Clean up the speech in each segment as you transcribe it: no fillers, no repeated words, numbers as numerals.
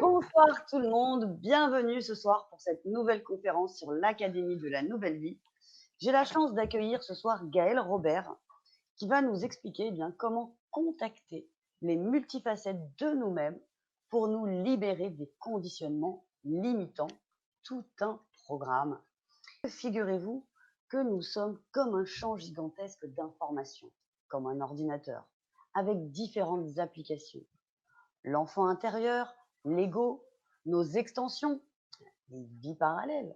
Bonsoir tout le monde, bienvenue ce soir pour cette nouvelle conférence sur l'Académie de la Nouvelle Vie. J'ai la chance d'accueillir ce soir Gaël Robert qui va nous expliquer comment contacter les multifacettes de nous-mêmes pour nous libérer des conditionnements limitants, tout un programme. Figurez-vous que nous sommes comme un champ gigantesque d'informations, comme un ordinateur, avec différentes applications. L'enfant intérieur, l'ego, nos extensions, les vies parallèles,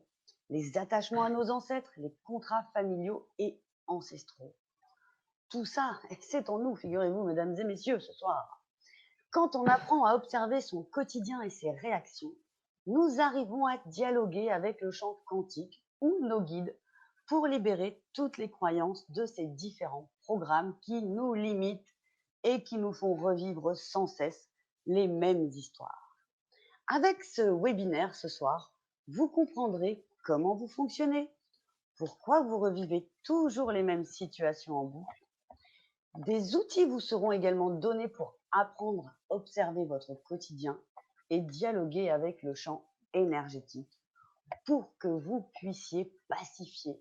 les attachements à nos ancêtres, les contrats familiaux et ancestraux. Tout ça, c'est en nous, figurez-vous, mesdames et messieurs, ce soir. Quand on apprend à observer son quotidien et ses réactions, nous arrivons à dialoguer avec le champ quantique ou nos guides pour libérer toutes les croyances de ces différents programmes qui nous limitent et qui nous font revivre sans cesse les mêmes histoires. Avec ce webinaire ce soir, vous comprendrez comment vous fonctionnez, pourquoi vous revivez toujours les mêmes situations en boucle. Des outils vous seront également donnés pour apprendre à observer votre quotidien et dialoguer avec le champ énergétique pour que vous puissiez pacifier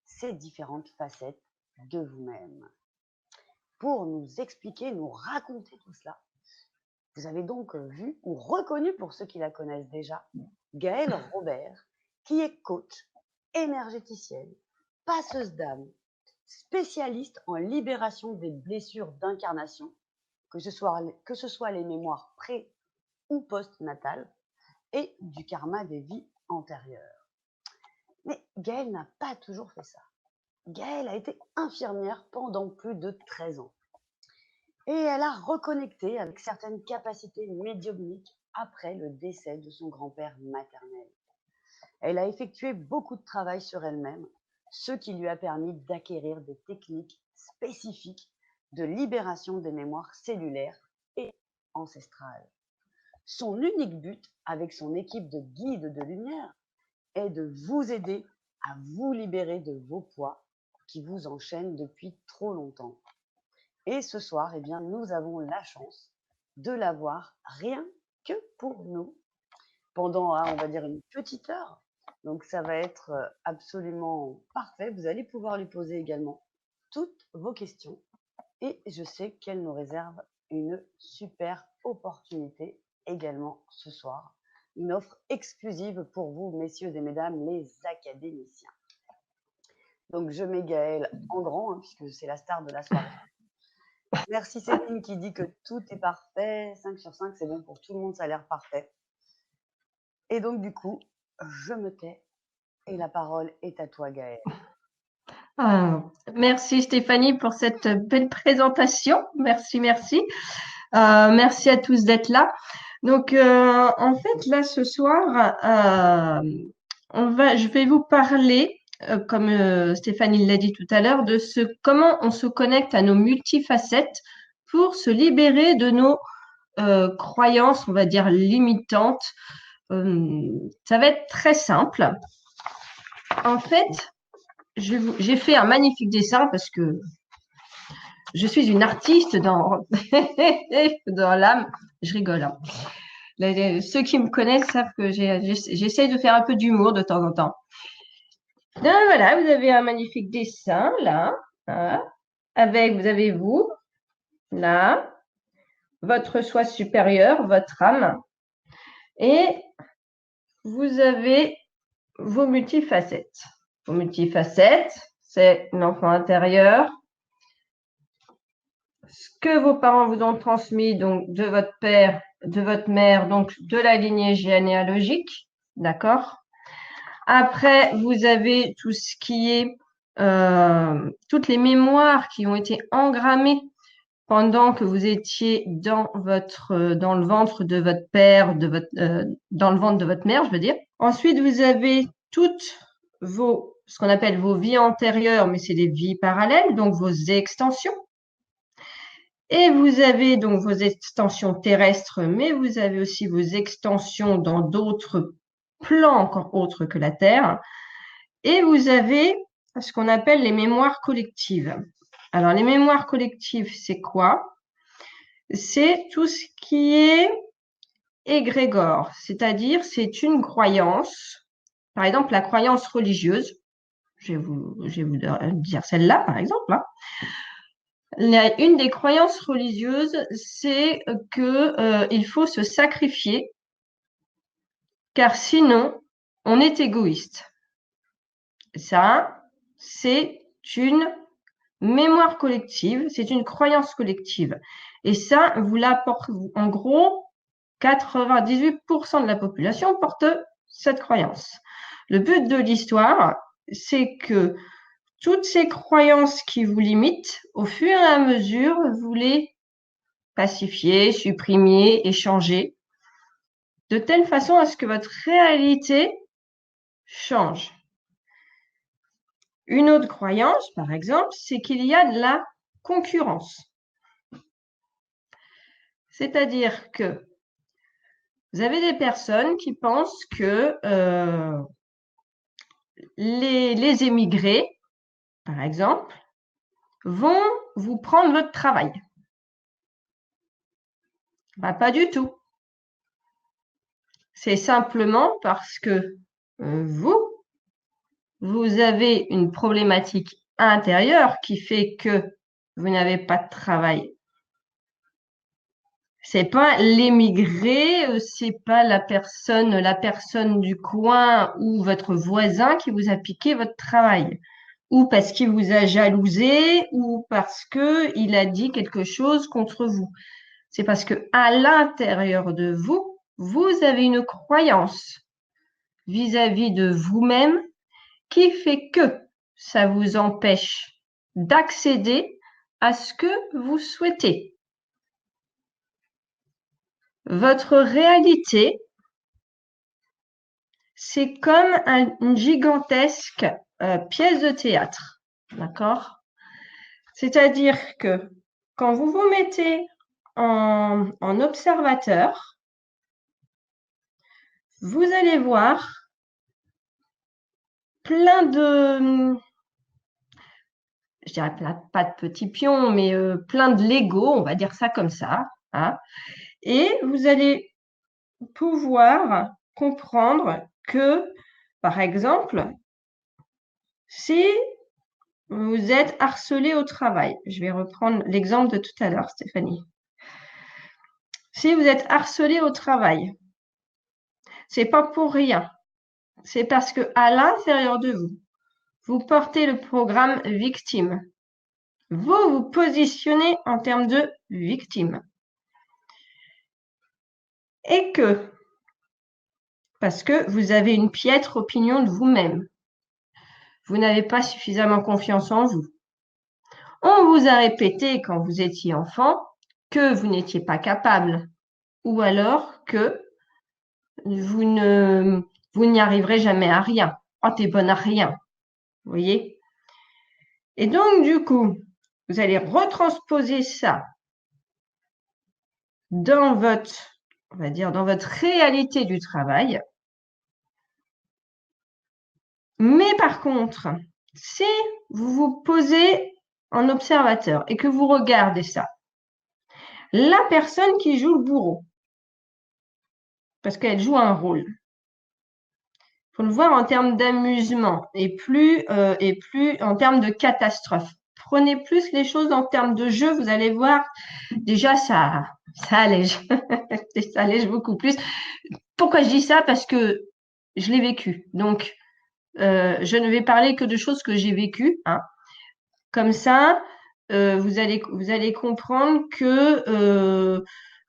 ces différentes facettes de vous-même. Pour nous expliquer, nous raconter tout cela, vous avez donc vu ou reconnu, pour ceux qui la connaissent déjà, Gaëlle Robert, qui est coach, énergéticienne, passeuse d'âme, spécialiste en libération des blessures d'incarnation, que ce soit les mémoires pré- ou post-natales, et du karma des vies antérieures. Mais Gaëlle n'a pas toujours fait ça. Gaëlle a été infirmière pendant plus de 13 ans. Et elle a reconnecté avec certaines capacités médiumniques après le décès de son grand-père maternel. Elle a effectué beaucoup de travail sur elle-même, ce qui lui a permis d'acquérir des techniques spécifiques de libération des mémoires cellulaires et ancestrales. Son unique but avec son équipe de guides de lumière est de vous aider à vous libérer de vos poids qui vous enchaînent depuis trop longtemps. Et ce soir, nous avons la chance de l'avoir rien que pour nous pendant, on va dire, une petite heure. Donc, ça va être absolument parfait. Vous allez pouvoir lui poser également toutes vos questions. Et je sais qu'elle nous réserve une super opportunité également ce soir. Une offre exclusive pour vous, messieurs et mesdames, les académiciens. Donc, je mets Gaëlle en grand, puisque c'est la star de la soirée. Merci Céline qui dit que tout est parfait. 5 sur 5, c'est bon pour tout le monde, ça a l'air parfait. Et donc, du coup, je me tais et la parole est à toi, Gaëlle. Merci Stéphanie pour cette belle présentation. Merci, merci. Merci à tous d'être là. Donc, en fait, là, ce soir, je vais vous parler, comme Stéphanie l'a dit tout à l'heure, de comment on se connecte à nos multifacettes pour se libérer de nos croyances, on va dire, limitantes. Ça va être très simple. En fait, j'ai fait un magnifique dessin parce que je suis une artiste dans, dans l'âme. Je rigole. Hein. Ceux qui me connaissent savent que j'essaye de faire un peu d'humour de temps en temps. Donc, voilà, vous avez un magnifique dessin là, hein, vous avez vous, là, votre soi supérieur, votre âme, et vous avez vos multifacettes. Vos multifacettes, c'est l'enfant intérieur, ce que vos parents vous ont transmis donc de votre père, de votre mère, donc de la lignée généalogique, d'accord? Après, vous avez tout ce qui est toutes les mémoires qui ont été engrammées pendant que vous étiez dans le ventre de votre père, dans le ventre de votre mère, je veux dire. Ensuite, vous avez toutes ce qu'on appelle vos vies antérieures, mais c'est des vies parallèles, donc vos extensions. Et vous avez donc vos extensions terrestres, mais vous avez aussi vos extensions dans d'autres plans autres que la Terre. Et vous avez ce qu'on appelle les mémoires collectives. Alors, les mémoires collectives, c'est quoi? C'est tout ce qui est égrégore, c'est-à-dire c'est une croyance, par exemple la croyance religieuse, je vais vous dire celle-là par exemple, hein. Une des croyances religieuses, c'est que il faut se sacrifier, car sinon on est égoïste. Ça, c'est une mémoire collective, c'est une croyance collective. Et ça, vous l'apportez, en gros, 98% de la population porte cette croyance. Le but de l'histoire, c'est que toutes ces croyances qui vous limitent, au fur et à mesure, vous les pacifiez, supprimiez, échangez, de telle façon à ce que votre réalité change. Une autre croyance, par exemple, c'est qu'il y a de la concurrence. C'est-à-dire que vous avez des personnes qui pensent que les émigrés, par exemple, vont vous prendre votre travail. Bah, pas du tout. C'est simplement parce que vous avez une problématique intérieure qui fait que vous n'avez pas de travail. C'est pas l'émigré, c'est pas la personne du coin ou votre voisin qui vous a piqué votre travail, ou parce qu'il vous a jalousé, ou parce que il a dit quelque chose contre vous. C'est parce que à l'intérieur de vous, vous avez une croyance vis-à-vis de vous-même qui fait que ça vous empêche d'accéder à ce que vous souhaitez. Votre réalité, c'est comme une gigantesque pièce de théâtre, d'accord? C'est-à-dire que quand vous vous mettez en observateur, vous allez voir plein de, je dirais pas de petits pions, mais plein de Lego, on va dire ça comme ça, hein, et vous allez pouvoir comprendre que, par exemple, si vous êtes harcelé au travail, je vais reprendre l'exemple de tout à l'heure, Stéphanie. Si vous êtes harcelé au travail, c'est pas pour rien. C'est parce que à l'intérieur de vous, vous portez le programme victime. Vous vous positionnez en termes de victime. Et que, parce que vous avez une piètre opinion de vous-même, vous n'avez pas suffisamment confiance en vous. On vous a répété quand vous étiez enfant que vous n'étiez pas capable, ou alors que vous n'y arriverez jamais à rien. Oh, t'es bonne à rien. Vous voyez? Et donc, du coup, vous allez retransposer ça dans votre, on va dire, dans votre réalité du travail. Mais par contre, si vous vous posez en observateur et que vous regardez ça, la personne qui joue le bourreau, parce qu'elle joue un rôle, il faut le voir en termes d'amusement et plus en termes de catastrophe. Prenez plus les choses en termes de jeu, vous allez voir, déjà ça allège, ça allège beaucoup plus. Pourquoi je dis ça? Parce que je l'ai vécu. Donc, je ne vais parler que de choses que j'ai vécues, hein. Comme ça, vous allez comprendre que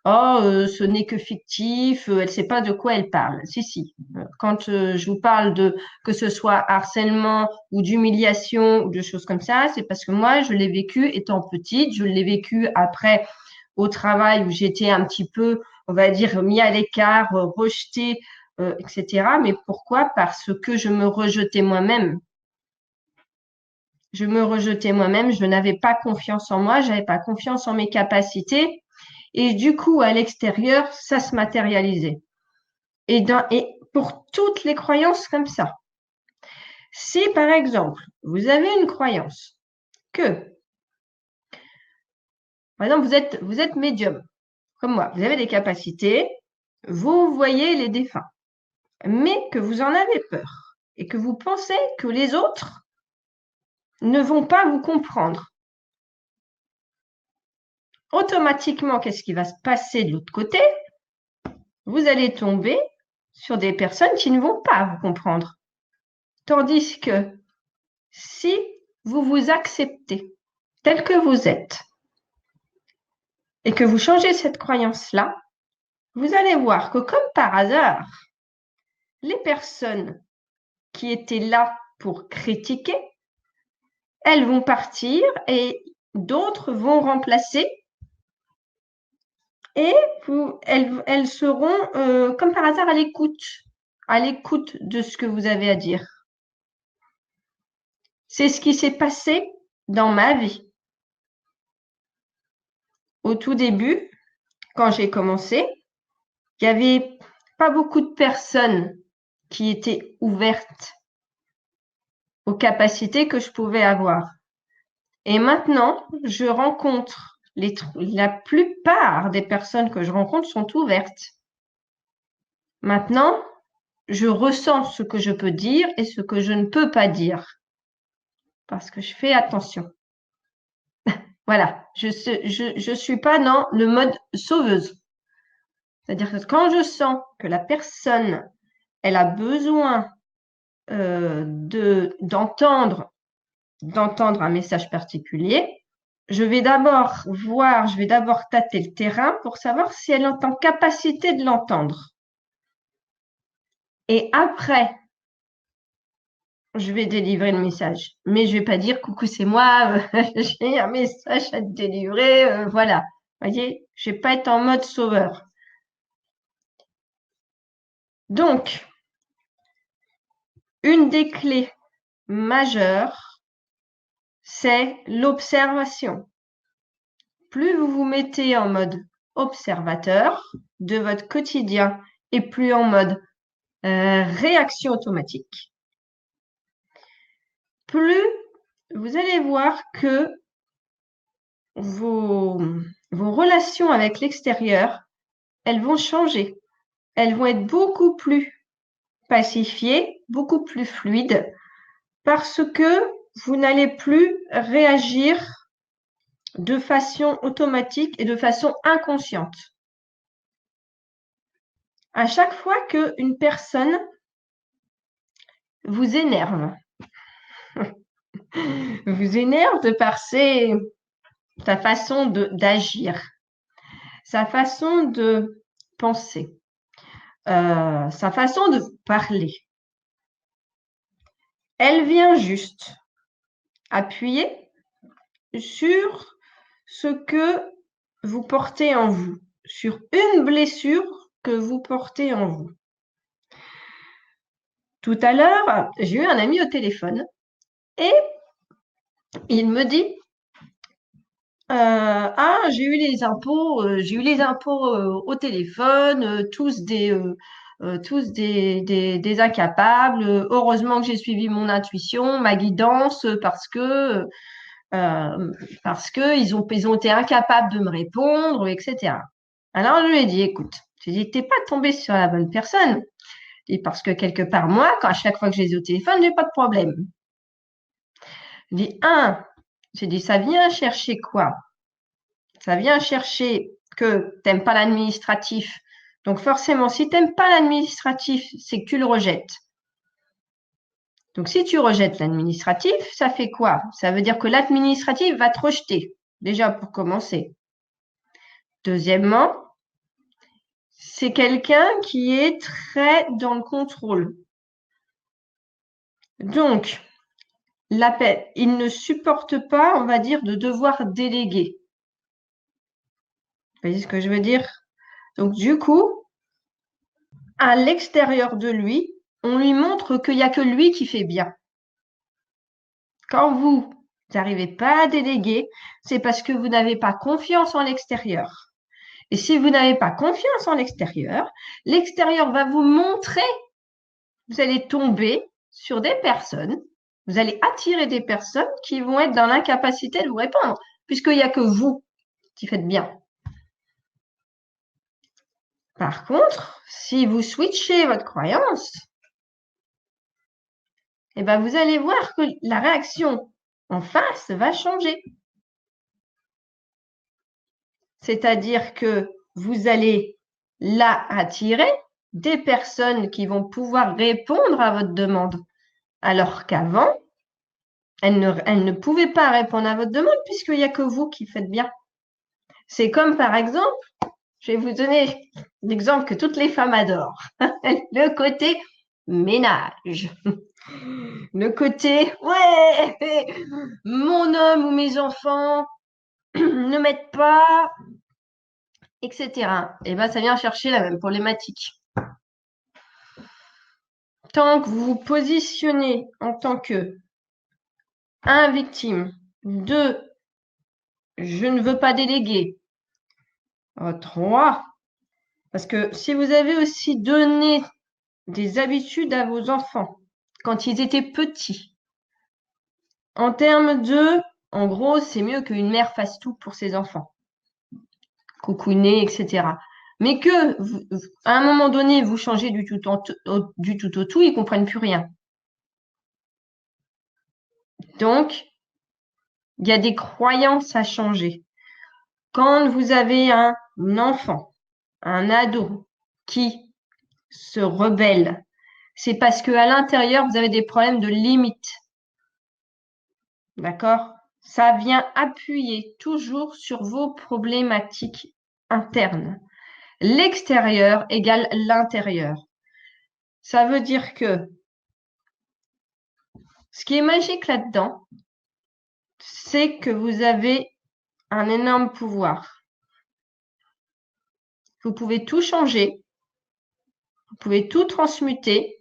ce n'est que fictif, elle ne sait pas de quoi elle parle. Si, si. Quand je vous parle de que ce soit harcèlement ou d'humiliation ou de choses comme ça, c'est parce que moi, je l'ai vécu étant petite, je l'ai vécu après au travail où j'étais un petit peu, on va dire, mis à l'écart, rejetée, etc. Mais pourquoi? Parce que je me rejetais moi-même. Je me rejetais moi-même, je n'avais pas confiance en moi, je n'avais pas confiance en mes capacités. Et du coup, à l'extérieur, ça se matérialisait. Et pour toutes les croyances comme ça, si par exemple, vous avez une croyance que, par exemple, vous êtes médium, comme moi, vous avez des capacités, vous voyez les défunts, mais que vous en avez peur et que vous pensez que les autres ne vont pas vous comprendre. Automatiquement, qu'est-ce qui va se passer de l'autre côté? Vous allez tomber sur des personnes qui ne vont pas vous comprendre. Tandis que si vous vous acceptez tel que vous êtes et que vous changez cette croyance-là, vous allez voir que comme par hasard, les personnes qui étaient là pour critiquer, elles vont partir et d'autres vont remplacer et elles seront comme par hasard à l'écoute de ce que vous avez à dire. C'est ce qui s'est passé dans ma vie. Au tout début, quand j'ai commencé, il n'y avait pas beaucoup de personnes qui étaient ouvertes aux capacités que je pouvais avoir. Et maintenant, je rencontre la plupart des personnes que je rencontre sont ouvertes. Maintenant, je ressens ce que je peux dire et ce que je ne peux pas dire parce que je fais attention. Voilà, je suis pas dans le mode sauveuse. C'est-à-dire que quand je sens que la personne, elle a besoin d'entendre un message particulier, je vais d'abord tâter le terrain pour savoir si elle est en capacité de l'entendre. Et après, je vais délivrer le message. Mais je ne vais pas dire coucou, c'est moi, j'ai un message à te délivrer, voilà. Vous voyez, je ne vais pas être en mode sauveur. Donc, une des clés majeures, c'est l'observation. Plus vous vous mettez en mode observateur de votre quotidien et plus en mode réaction automatique, plus vous allez voir que vos relations avec l'extérieur, elles vont changer. Elles vont être beaucoup plus pacifiées, beaucoup plus fluides, parce que vous n'allez plus réagir de façon automatique et de façon inconsciente. À chaque fois qu'une personne vous énerve, de par sa façon d'agir, sa façon de penser, sa façon de parler. Elle vient juste appuyer sur ce que vous portez en vous, sur une blessure que vous portez en vous. Tout à l'heure, j'ai eu un ami au téléphone et il me dit j'ai eu les impôts au téléphone, tous des incapables. Heureusement que j'ai suivi mon intuition, ma guidance, parce que ils ont été incapables de me répondre, etc. Alors je lui ai dit, écoute, tu n'es pas tombé sur la bonne personne. Et parce que quelque part, moi, à chaque fois que je les ai au téléphone, j'ai pas de problème. Je dis, j'ai dit, ça vient chercher quoi? Ça vient chercher que tu n'aimes pas l'administratif. Donc forcément, si tu n'aimes pas l'administratif, c'est que tu le rejettes. Donc si tu rejettes l'administratif, ça fait quoi? Ça veut dire que l'administratif va te rejeter, déjà pour commencer. Deuxièmement, c'est quelqu'un qui est très dans le contrôle. Donc, il ne supporte pas, on va dire, de devoir déléguer. Vous voyez ce que je veux dire? Donc, du coup, à l'extérieur de lui, on lui montre qu'il n'y a que lui qui fait bien. Quand vous n'arrivez pas à déléguer, c'est parce que vous n'avez pas confiance en l'extérieur. Et si vous n'avez pas confiance en l'extérieur va vous montrer, vous allez tomber sur des personnes, vous allez attirer des personnes qui vont être dans l'incapacité de vous répondre, puisqu'il n'y a que vous qui faites bien. Par contre, si vous switchez votre croyance, eh ben vous allez voir que la réaction en face va changer. C'est-à-dire que vous allez là attirer des personnes qui vont pouvoir répondre à votre demande, alors qu'avant, elles ne pouvaient pas répondre à votre demande puisqu'il n'y a que vous qui faites bien. C'est comme par exemple, je vais vous donner l'exemple que toutes les femmes adorent, le côté ménage. Le côté, ouais, mon homme ou mes enfants ne m'aident pas, etc. Et bien, ça vient chercher la même problématique. Tant que vous vous positionnez en tant que un, victime, deux, je ne veux pas déléguer, trois, parce que si vous avez aussi donné des habitudes à vos enfants quand ils étaient petits, en termes de, en gros, c'est mieux qu'une mère fasse tout pour ses enfants, cocooner, etc. Mais que, à un moment donné, vous changez du tout au tout, ils comprennent plus rien. Donc, il y a des croyances à changer. Quand vous avez un enfant, un ado qui se rebelle, c'est parce qu'à l'intérieur, vous avez des problèmes de limite. D'accord? Ça vient appuyer toujours sur vos problématiques internes. L'extérieur égale l'intérieur. Ça veut dire que ce qui est magique là-dedans, c'est que vous avez un énorme pouvoir. Vous pouvez tout changer, vous pouvez tout transmuter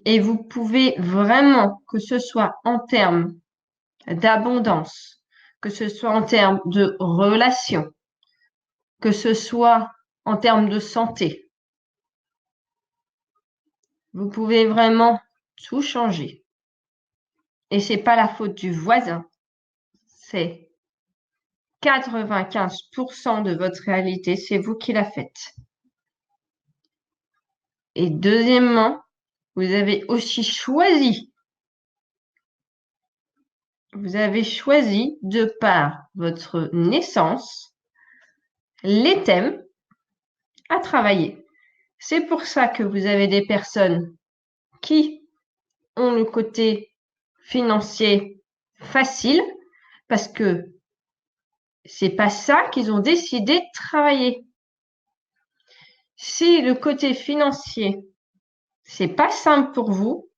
et vous pouvez vraiment, que ce soit en termes d'abondance, que ce soit en termes de relations, que ce soit en termes de santé, vous pouvez vraiment tout changer. Et c'est pas la faute du voisin, c'est 95% de votre réalité, c'est vous qui la faites. Et deuxièmement, vous avez aussi choisi, de par votre naissance, les thèmes à travailler. C'est pour ça que vous avez des personnes qui ont le côté financier facile, parce que c'est pas ça qu'ils ont décidé de travailler. Si le côté financier, c'est pas simple pour vous,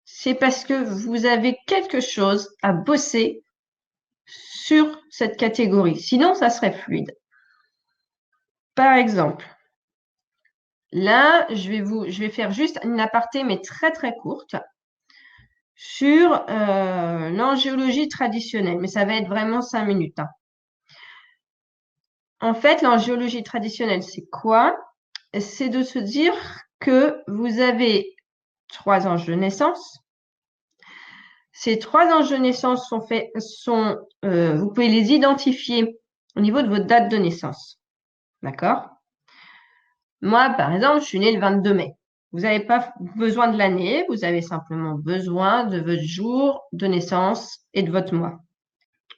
c'est parce que vous avez quelque chose à bosser sur cette catégorie. Sinon, ça serait fluide. Par exemple, là, je vais faire juste une aparté, mais très très courte, sur l'angéologie traditionnelle, mais ça va être vraiment 5 minutes. Hein. En fait, l'angéologie traditionnelle, c'est quoi? C'est de se dire que vous avez 3 anges de naissance. Ces 3 anges de naissance vous pouvez les identifier au niveau de votre date de naissance. D'accord? Moi, par exemple, je suis née le 22 mai. Vous n'avez pas besoin de l'année, vous avez simplement besoin de votre jour de naissance et de votre mois.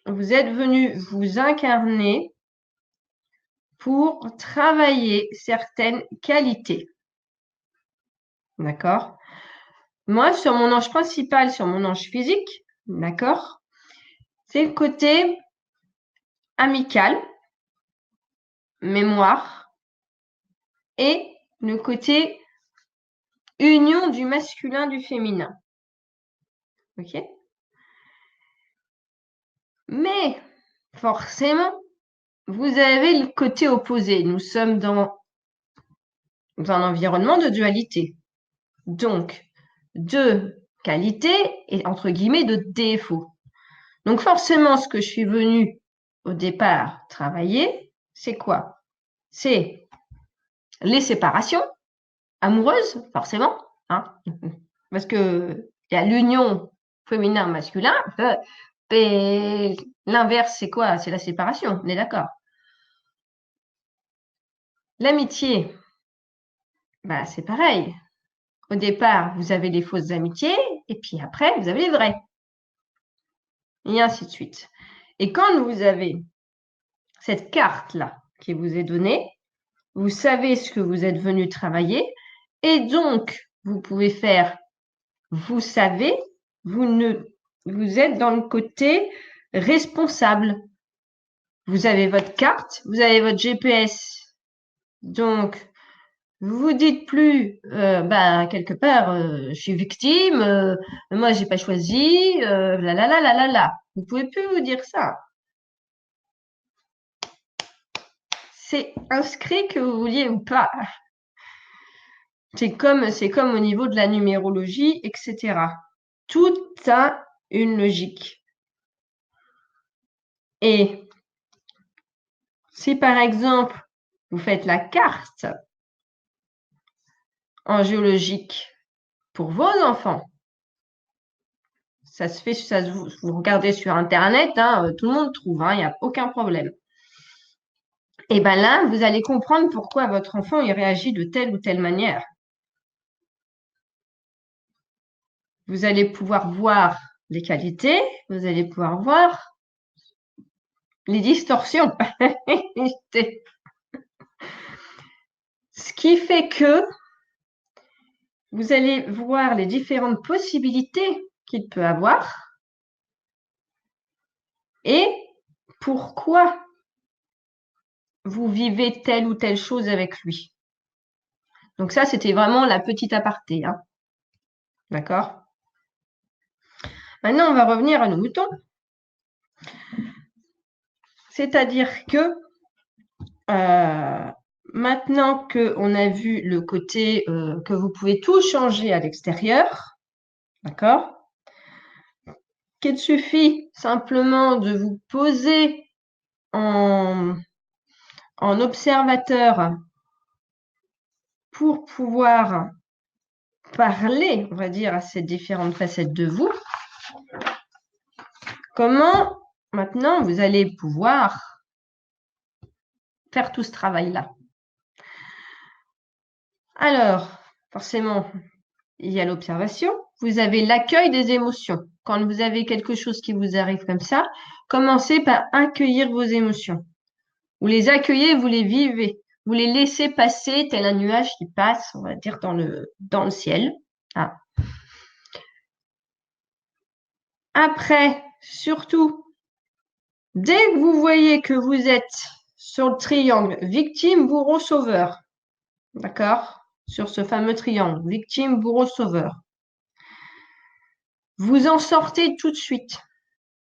Vous êtes venu vous incarner pour travailler certaines qualités. D'accord? Moi, sur mon ange principal, sur mon ange physique, d'accord? C'est le côté amical, mémoire et le côté union du masculin du féminin. Ok? Mais forcément, vous avez le côté opposé. Nous sommes dans un environnement de dualité. Donc, de qualité et entre guillemets de défaut. Donc forcément, ce que je suis venue au départ travailler, c'est quoi? C'est les séparations amoureuses, forcément, hein, parce que il y a l'union féminin-masculin, et l'inverse, c'est quoi? C'est la séparation, on est d'accord. L'amitié, bah, c'est pareil. Au départ, vous avez les fausses amitiés et puis après, vous avez les vraies. Et ainsi de suite. Et quand vous avez cette carte-là qui vous est donnée, vous savez ce que vous êtes venu travailler et donc, vous pouvez faire, vous savez, vous êtes dans le côté responsable. Vous avez votre carte, vous avez votre GPS. Donc, vous vous dites plus, quelque part, je suis victime, moi j'ai pas choisi, la la la la la la. Vous pouvez plus vous dire ça. C'est inscrit que vous vouliez ou pas. C'est comme au niveau de la numérologie, etc. Tout a une logique. Et si par exemple, vous faites la carte en géologique pour vos enfants, ça se fait, vous regardez sur Internet, hein, tout le monde trouve, il n'y a aucun problème. Et bien là, vous allez comprendre pourquoi votre enfant il réagit de telle ou telle manière. Vous allez pouvoir voir les qualités, vous allez pouvoir voir les distorsions. Ce qui fait que vous allez voir les différentes possibilités qu'il peut avoir et pourquoi vous vivez telle ou telle chose avec lui. Donc ça, c'était vraiment la petite aparté. Hein. D'accord? Maintenant, on va revenir à nos moutons. C'est-à-dire que maintenant qu'on a vu le côté que vous pouvez tout changer à l'extérieur, d'accord? Qu'il suffit simplement de vous poser en observateur pour pouvoir parler, on va dire, à ces différentes facettes de vous. Comment maintenant vous allez pouvoir faire tout ce travail-là? Alors, forcément, il y a l'observation. Vous avez l'accueil des émotions. Quand vous avez quelque chose qui vous arrive comme ça, commencez par accueillir vos émotions. Vous les accueillez, vous les vivez. Vous les laissez passer tel un nuage qui passe, on va dire, dans le ciel. Ah. Après, surtout, dès que vous voyez que vous êtes sur le triangle victime, bourreau, sauveur, d'accord? Sur ce fameux triangle, victime, bourreau, sauveur. Vous en sortez tout de suite.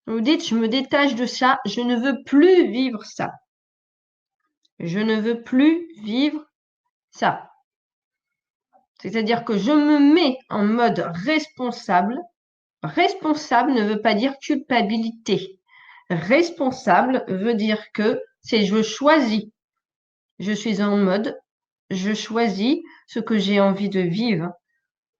Vous dites, je me détache de ça, je ne veux plus vivre ça. Je ne veux plus vivre ça. C'est-à-dire que je me mets en mode responsable. Responsable ne veut pas dire culpabilité. Responsable veut dire que c'est je choisis. Je suis en mode, je choisis ce que j'ai envie de vivre.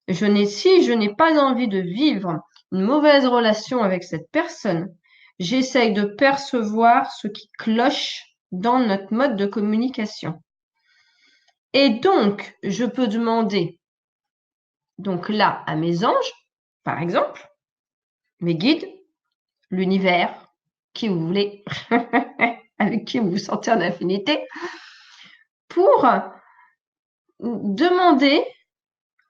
Si je n'ai pas envie de vivre une mauvaise relation avec cette personne, j'essaye de percevoir ce qui cloche dans notre mode de communication. Et donc, je peux demander, donc là, à mes anges, par exemple, mes guides, l'univers, qui vous voulez, avec qui vous vous sentez en affinité, pour demander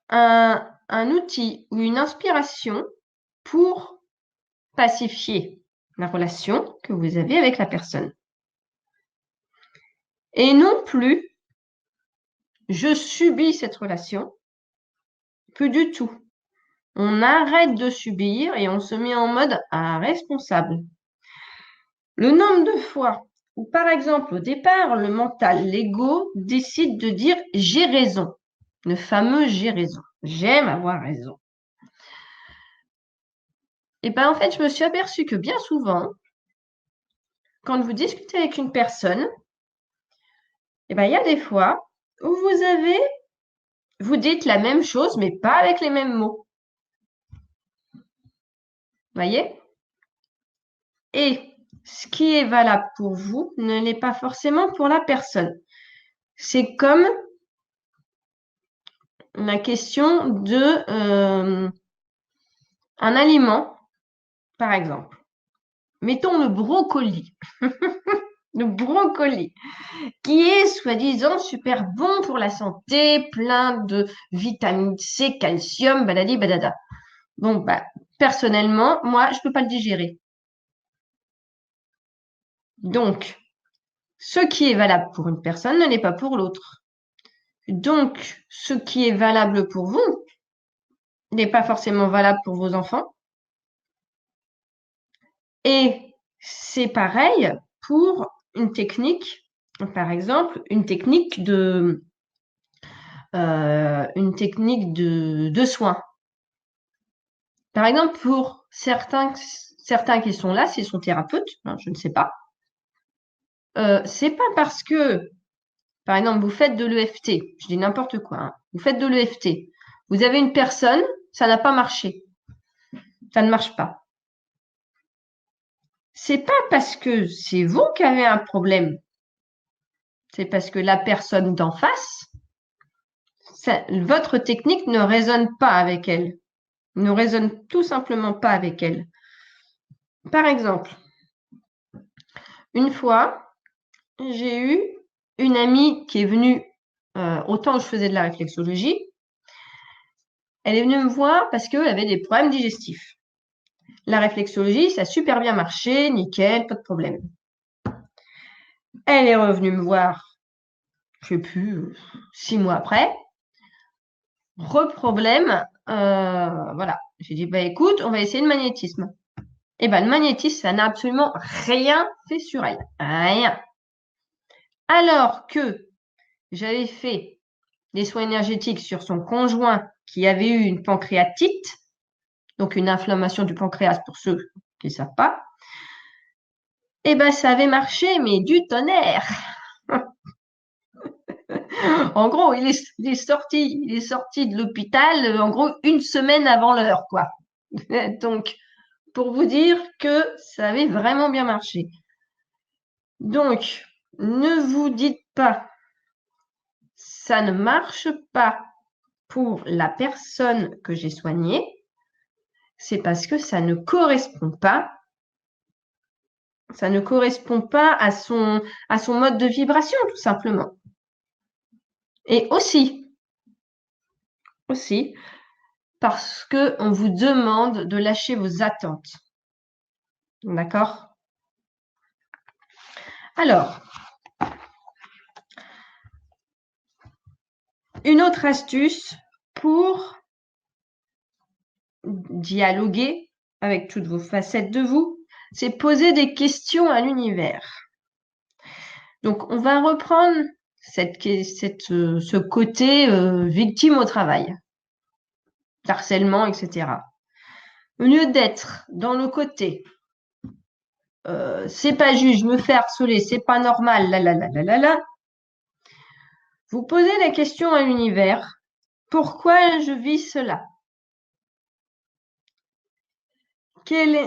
un outil ou une inspiration pour pacifier la relation que vous avez avec la personne. Et non plus, je subis cette relation, plus du tout. On arrête de subir et on se met en mode responsable. Le nombre de fois où, par exemple, au départ, le mental, l'ego, décide de dire j'ai raison. Le fameux j'ai raison. J'aime avoir raison. Et bien, en fait, je me suis aperçue que bien souvent, quand vous discutez avec une personne, et ben, il y a des fois où vous dites la même chose, mais pas avec les mêmes mots. Voyez? Et ce qui est valable pour vous ne l'est pas forcément pour la personne. C'est comme la question de un aliment, par exemple. Mettons le brocoli. Le brocoli, qui est soi-disant super bon pour la santé, plein de vitamine C, calcium, badadi, badada. Bon, bah, personnellement, moi, je peux pas le digérer. Donc, ce qui est valable pour une personne ne l'est pas pour l'autre. Donc, ce qui est valable pour vous n'est pas forcément valable pour vos enfants. Et c'est pareil pour une technique, par exemple, une technique de soins. Par exemple, pour certains qui sont là, s'ils sont thérapeutes, je ne sais pas, c'est pas parce que, par exemple, vous faites de l'EFT, je dis n'importe quoi, hein, vous faites de l'EFT, vous avez une personne, ça n'a pas marché, ça ne marche pas. C'est pas parce que c'est vous qui avez un problème, c'est parce que la personne d'en face, votre technique ne résonne pas avec elle, ne résonne tout simplement pas avec elle. Par exemple, une fois, j'ai eu une amie qui est venue au temps où je faisais de la réflexologie. Elle est venue me voir parce qu'elle avait des problèmes digestifs. La réflexologie, ça a super bien marché, nickel, pas de problème. Elle est revenue me voir, je sais plus, 6 mois après. Reproblème, voilà. J'ai dit, bah écoute, on va essayer le magnétisme. Et ben le magnétisme, ça n'a absolument rien fait sur elle. Rien. Alors que j'avais fait des soins énergétiques sur son conjoint qui avait eu une pancréatite, donc une inflammation du pancréas pour ceux qui ne savent pas, et ben ça avait marché, mais du tonnerre. En gros, il est sorti de l'hôpital, en gros, une semaine avant l'heure, quoi. Donc, pour vous dire que ça avait vraiment bien marché. Donc, ne vous dites pas, ça ne marche pas pour la personne que j'ai soignée, c'est parce que ça ne correspond pas. Ça ne correspond pas à son mode de vibration, tout simplement. Et aussi, parce qu'on vous demande de lâcher vos attentes. D'accord? Alors, une autre astuce pour dialoguer avec toutes vos facettes de vous, c'est poser des questions à l'univers. Donc, on va reprendre ce côté victime au travail, harcèlement, etc. Au lieu d'être dans le côté c'est pas juste, je me fais harceler, c'est pas normal, vous posez la question à l'univers, pourquoi je vis cela? Quelle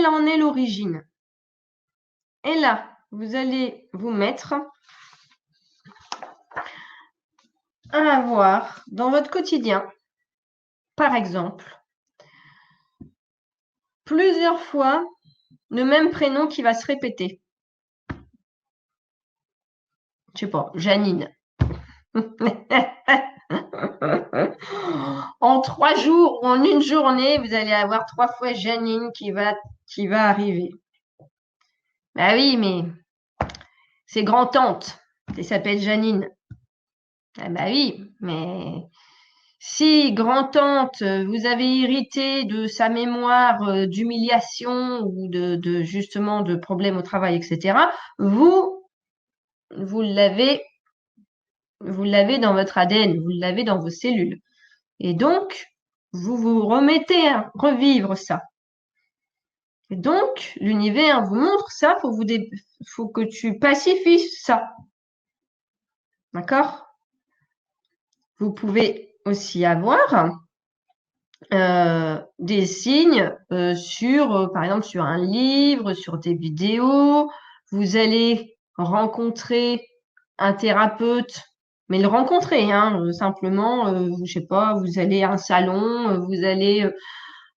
en est l'origine? Et là, vous allez vous mettre à avoir dans votre quotidien, par exemple, plusieurs fois le même prénom qui va se répéter. Je sais pas, Janine. En 3 jours ou en une journée, vous allez avoir 3 fois Janine qui va arriver. Bah oui, mais c'est grand-tante. Elle s'appelle Janine. Ah bah oui, mais si grand-tante, vous avez hérité de sa mémoire d'humiliation ou justement de problèmes au travail, etc., vous l'avez dans votre ADN, vous l'avez dans vos cellules. Et donc, vous vous remettez à revivre ça. Et donc, l'univers vous montre ça, faut que tu pacifies ça. D'accord? Vous pouvez aussi avoir des signes par exemple, sur un livre, sur des vidéos. Vous allez rencontrer un thérapeute, mais le rencontrer, hein, simplement, je sais pas, vous allez à un salon, vous allez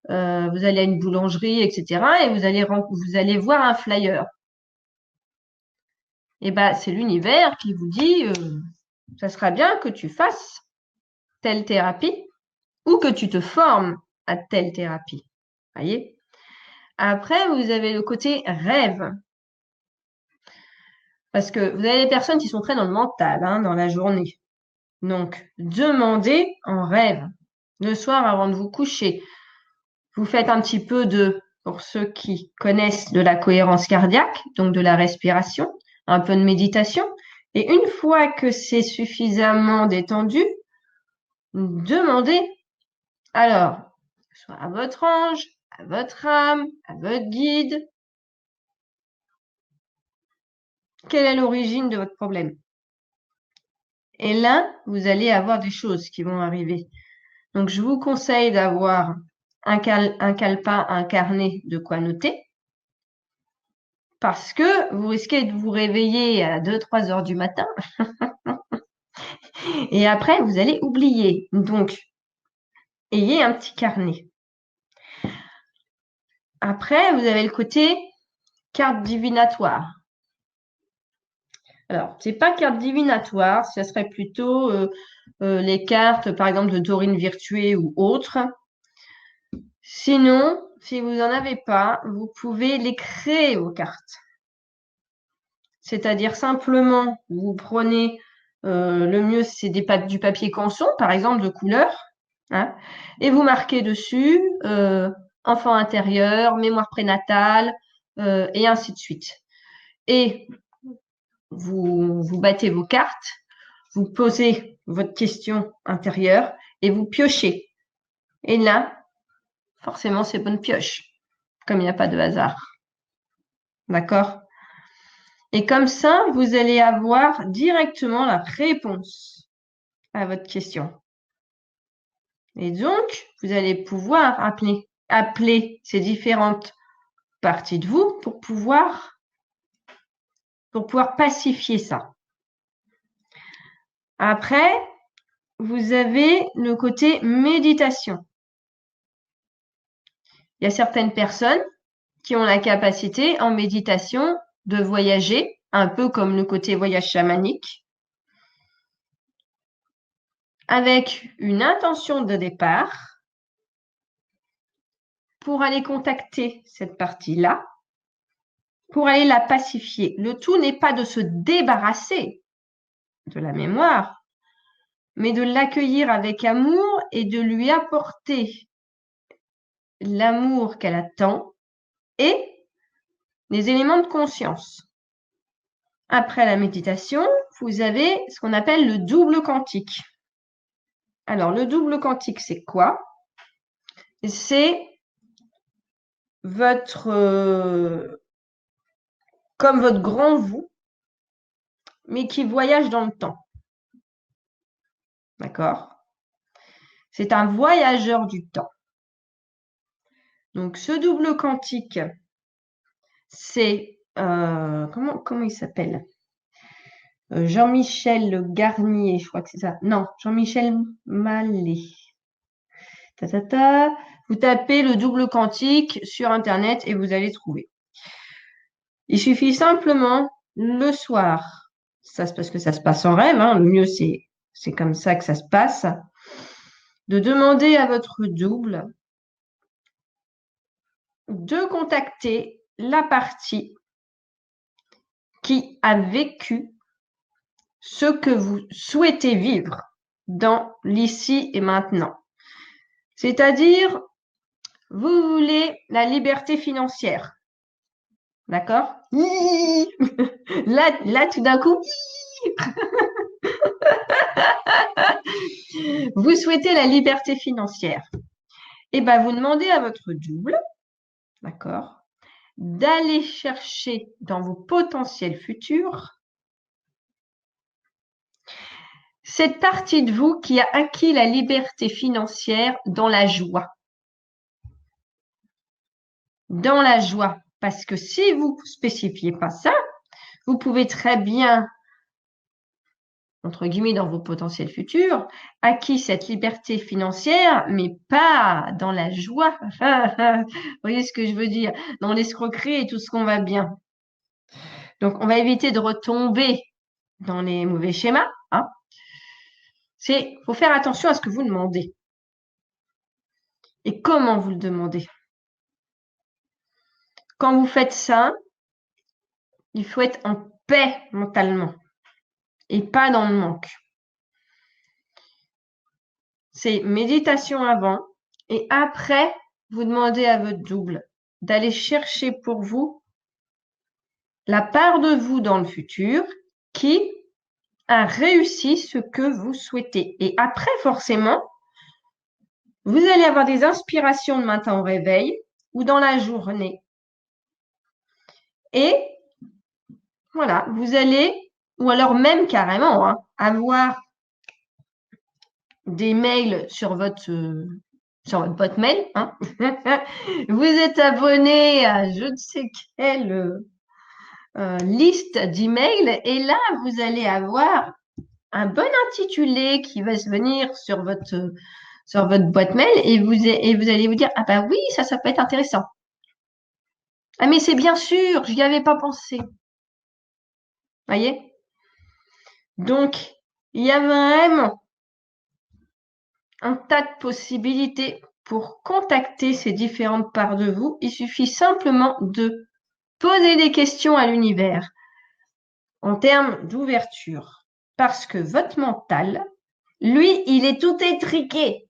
à une boulangerie, etc. Et vous allez voir un flyer. Et ben, c'est l'univers qui vous dit, ça sera bien que tu fasses telle thérapie ou que tu te formes à telle thérapie. Voyez? Après, vous avez le côté rêve. Parce que vous avez les personnes qui sont très dans le mental, hein, dans la journée. Donc, demandez en rêve. Le soir, avant de vous coucher, vous faites un petit peu pour ceux qui connaissent, de la cohérence cardiaque, donc de la respiration, un peu de méditation. Et une fois que c'est suffisamment détendu, demandez alors, soit à votre ange, à votre âme, à votre guide, quelle est l'origine de votre problème. Et là, vous allez avoir des choses qui vont arriver. Donc, je vous conseille d'avoir un calepin, un carnet de quoi noter, parce que vous risquez de vous réveiller à 2-3 heures du matin et après, vous allez oublier. Donc, ayez un petit carnet. Après, vous avez le côté carte divinatoire. Alors, c'est pas carte divinatoire, ce serait plutôt les cartes, par exemple, de Dorine Virtué ou autres. Sinon, si vous n'en avez pas, vous pouvez les créer vos cartes. C'est-à-dire simplement, vous prenez, le mieux, c'est du papier canson, par exemple, de couleur, hein, et vous marquez dessus enfant intérieur, mémoire prénatale, et ainsi de suite. Et vous battez vos cartes, vous posez votre question intérieure et vous piochez. Et là, forcément, c'est bonne pioche, comme il n'y a pas de hasard. D'accord? Et comme ça, vous allez avoir directement la réponse à votre question. Et donc, vous allez pouvoir appeler ces différentes parties de vous pour pouvoir pacifier ça. Après, vous avez le côté méditation. Il y a certaines personnes qui ont la capacité en méditation de voyager, un peu comme le côté voyage chamanique, avec une intention de départ pour aller contacter cette partie-là, pour aller la pacifier. Le tout n'est pas de se débarrasser de la mémoire, mais de l'accueillir avec amour et de lui apporter l'amour qu'elle attend et les éléments de conscience. Après la méditation, vous avez ce qu'on appelle le double quantique. Alors, le double quantique, c'est quoi? C'est comme votre grand vous, mais qui voyage dans le temps. D'accord? C'est un voyageur du temps. Donc, ce double quantique, c'est comment il s'appelle? Jean-Michel Garnier, je crois que c'est ça. Non, Jean-Michel Mallet. Vous tapez le double quantique sur Internet et vous allez trouver. Il suffit simplement le soir, parce que ça se passe en rêve, hein, le mieux c'est comme ça que ça se passe, de demander à votre double de contacter la partie qui a vécu ce que vous souhaitez vivre dans l'ici et maintenant. C'est-à-dire, vous voulez la liberté financière. D'accord? Là, tout d'un coup, vous souhaitez la liberté financière. Et bien, vous demandez à votre double, d'accord, d'aller chercher dans vos potentiels futurs cette partie de vous qui a acquis la liberté financière dans la joie. Dans la joie. Parce que si vous ne spécifiez pas ça, vous pouvez très bien entre guillemets, dans vos potentiels futurs, acquis cette liberté financière, mais pas dans la joie. Vous voyez ce que je veux dire? Dans l'escroquerie et tout ce qu'on va bien. Donc, on va éviter de retomber dans les mauvais schémas. Hein. Faut faire attention à ce que vous demandez. Et comment vous le demandez. Quand vous faites ça, il faut être en paix mentalement et pas dans le manque. C'est méditation avant et après, vous demandez à votre double d'aller chercher pour vous la part de vous dans le futur qui a réussi ce que vous souhaitez. Et après, forcément, vous allez avoir des inspirations le matin au réveil ou dans la journée. Et voilà, vous allez, ou alors même carrément, hein, avoir des mails sur votre boîte mail. Hein. Vous êtes abonné à je ne sais quelle liste d'emails et là, vous allez avoir un bon intitulé qui va se venir sur votre boîte mail et vous allez vous dire, ah bah oui, ça peut être intéressant. Ah mais c'est bien sûr, je n'y avais pas pensé. Voyez? Donc, il y a vraiment un tas de possibilités pour contacter ces différentes parts de vous. Il suffit simplement de poser des questions à l'univers en termes d'ouverture. Parce que votre mental, lui, il est tout étriqué.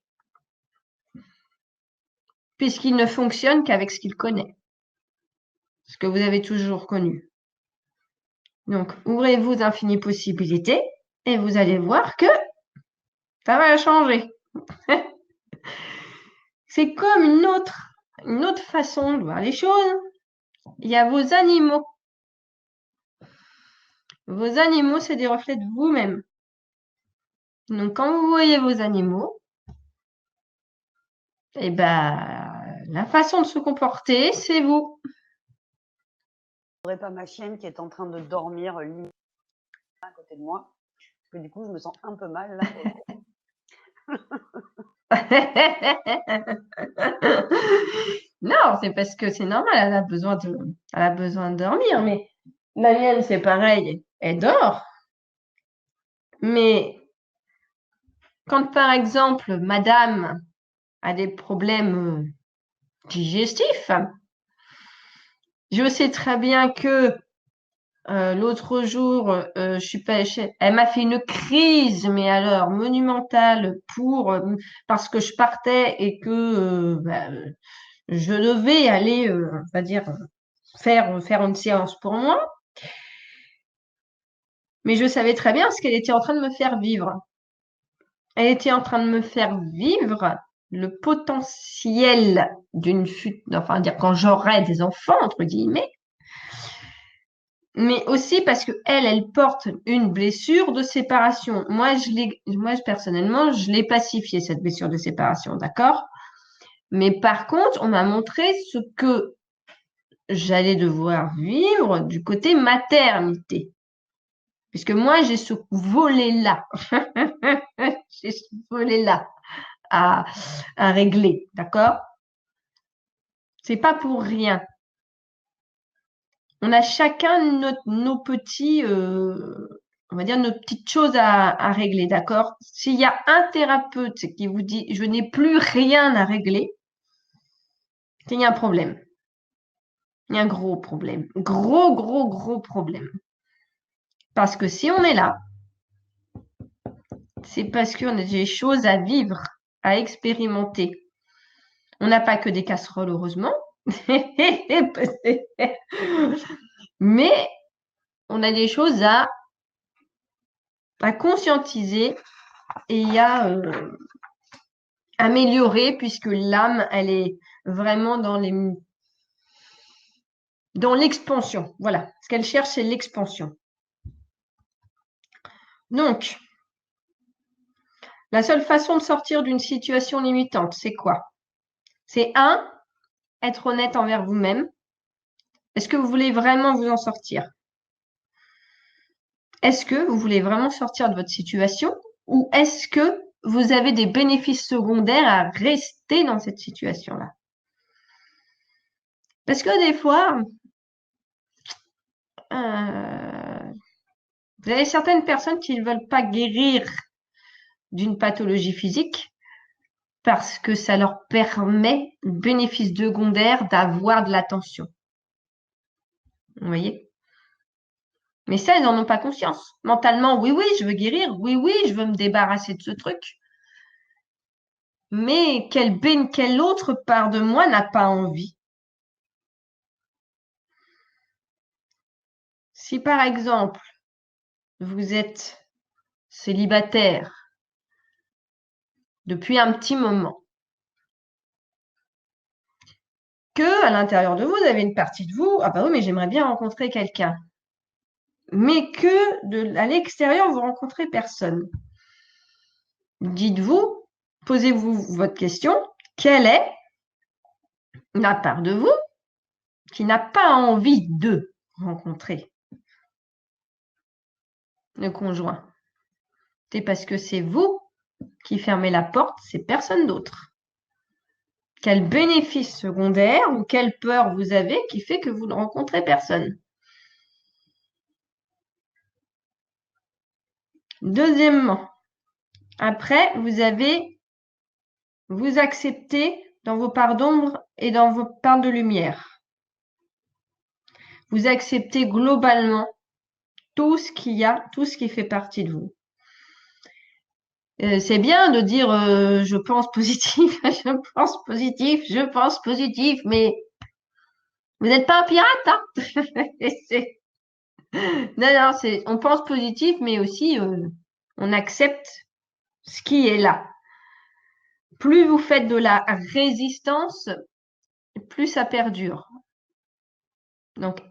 Puisqu'il ne fonctionne qu'avec ce qu'il connaît. Ce que vous avez toujours connu. Donc, ouvrez-vous d'infinies possibilités et vous allez voir que ça va changer. C'est comme une autre façon de voir les choses. Il y a vos animaux. Vos animaux, c'est des reflets de vous-même. Donc, quand vous voyez vos animaux, eh ben, la façon de se comporter, c'est vous. Je n'aurais pas ma chienne qui est en train de dormir à côté de moi. Parce que du coup, je me sens un peu mal là. Non, c'est parce que c'est normal, elle a besoin de dormir, mais la mienne, c'est pareil, elle dort. Mais quand, par exemple, madame a des problèmes digestifs, je sais très bien que l'autre jour, elle m'a fait une crise, mais alors monumentale parce que je partais et que je devais aller, on va dire, faire une séance pour moi. Mais je savais très bien ce qu'elle était en train de me faire vivre. Elle était en train de me faire vivre le potentiel enfin dire quand j'aurai des enfants, entre guillemets, mais aussi parce que elle porte une blessure de séparation. Moi, personnellement, je l'ai pacifiée, cette blessure de séparation, d'accord? Mais par contre, on m'a montré ce que j'allais devoir vivre du côté maternité. Puisque moi, j'ai ce volet-là. J'ai ce volet-là à régler, d'accord? C'est pas pour rien. On a chacun nos petits, on va dire nos petites choses à régler, d'accord? S'il y a un thérapeute qui vous dit je n'ai plus rien à régler, il y a un problème. Il y a un gros problème. Gros, gros, gros problème. Parce que si on est là, c'est parce qu'on a des choses à vivre, à expérimenter. On n'a pas que des casseroles, heureusement. Mais on a des choses à conscientiser et à améliorer puisque l'âme, elle est vraiment dans l'expansion. Voilà. Ce qu'elle cherche, c'est l'expansion. Donc, la seule façon de sortir d'une situation limitante, c'est quoi? C'est être honnête envers vous-même. Est-ce que vous voulez vraiment vous en sortir? est-ce que vous voulez vraiment sortir de votre situation ou est-ce que vous avez des bénéfices secondaires à rester dans cette situation-là? Parce que des fois, vous avez certaines personnes qui ne veulent pas guérir d'une pathologie physique parce que ça leur permet, bénéfice secondaire, d'avoir de l'attention. Vous voyez? Mais ça, ils n'en ont pas conscience. Mentalement, oui, oui, je veux guérir. Oui, oui, je veux me débarrasser de ce truc. Mais quelle autre part de moi n'a pas envie? Si par exemple, vous êtes célibataire depuis un petit moment, que à l'intérieur de vous, vous avez une partie de vous, ah bah oui, mais j'aimerais bien rencontrer quelqu'un. Mais que à l'extérieur, vous rencontrez personne. Dites-vous, posez-vous votre question, quelle est la part de vous qui n'a pas envie de rencontrer le conjoint? C'est parce que c'est vous qui fermez la porte, c'est personne d'autre. Quel bénéfice secondaire ou quelle peur vous avez qui fait que vous ne rencontrez personne? Deuxièmement, après, vous acceptez dans vos parts d'ombre et dans vos parts de lumière. Vous acceptez globalement tout ce qu'il y a, tout ce qui fait partie de vous. C'est bien de dire je pense positif, je pense positif, mais vous n'êtes pas un pirate, hein? Non, on pense positif, mais aussi on accepte ce qui est là. Plus vous faites de la résistance, plus ça perdure. Donc,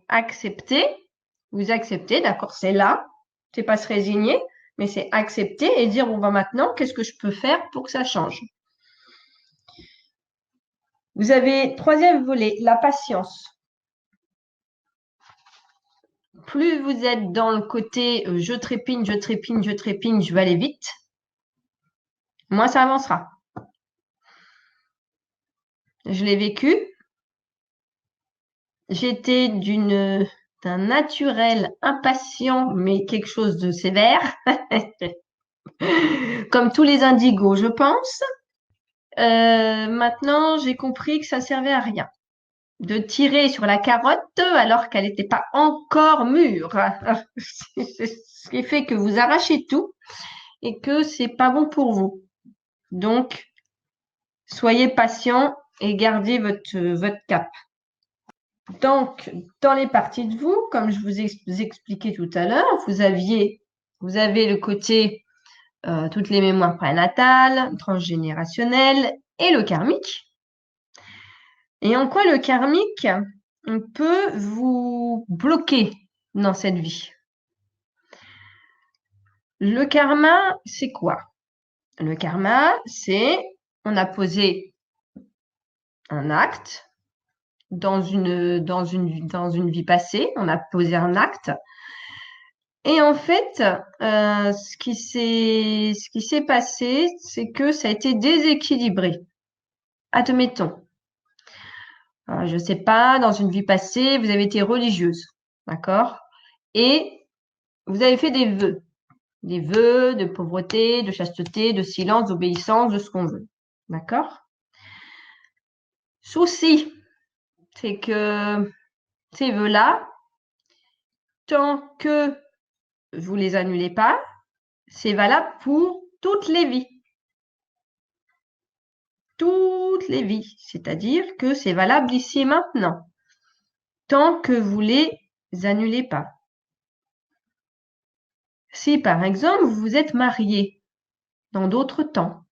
vous acceptez, d'accord, c'est là, c'est pas se résigner, mais c'est accepter et dire, bon, bah maintenant, qu'est-ce que je peux faire pour que ça change? Vous avez troisième volet, la patience. Plus vous êtes dans le côté je trépigne, je veux aller vite, moins ça avancera. Je l'ai vécu. J'étais d'un naturel impatient, mais quelque chose de sévère, comme tous les indigos, je pense. Maintenant, j'ai compris que ça servait à rien de tirer sur la carotte alors qu'elle n'était pas encore mûre. Ce qui fait que vous arrachez tout et que c'est pas bon pour vous. Donc, soyez patient et gardez votre cap. Donc, dans les parties de vous, comme je vous ai expliqué tout à l'heure, vous avez le côté toutes les mémoires prénatales, transgénérationnelles et le karmique. Et en quoi le karmique peut vous bloquer dans cette vie? Le karma, c'est quoi? Le karma, c'est on a posé un acte dans une vie passée, on a posé un acte. Et en fait, ce qui s'est passé, c'est que ça a été déséquilibré. Admettons, je ne sais pas, dans une vie passée, vous avez été religieuse, d'accord? Et vous avez fait des vœux de pauvreté, de chasteté, de silence, d'obéissance, de ce qu'on veut, d'accord? Souci, c'est que ces vœux-là, tant que vous les annulez pas, c'est valable pour toutes les vies. Toutes les vies, c'est-à-dire que c'est valable ici et maintenant, tant que vous les annulez pas. Si par exemple vous vous êtes marié dans d'autres temps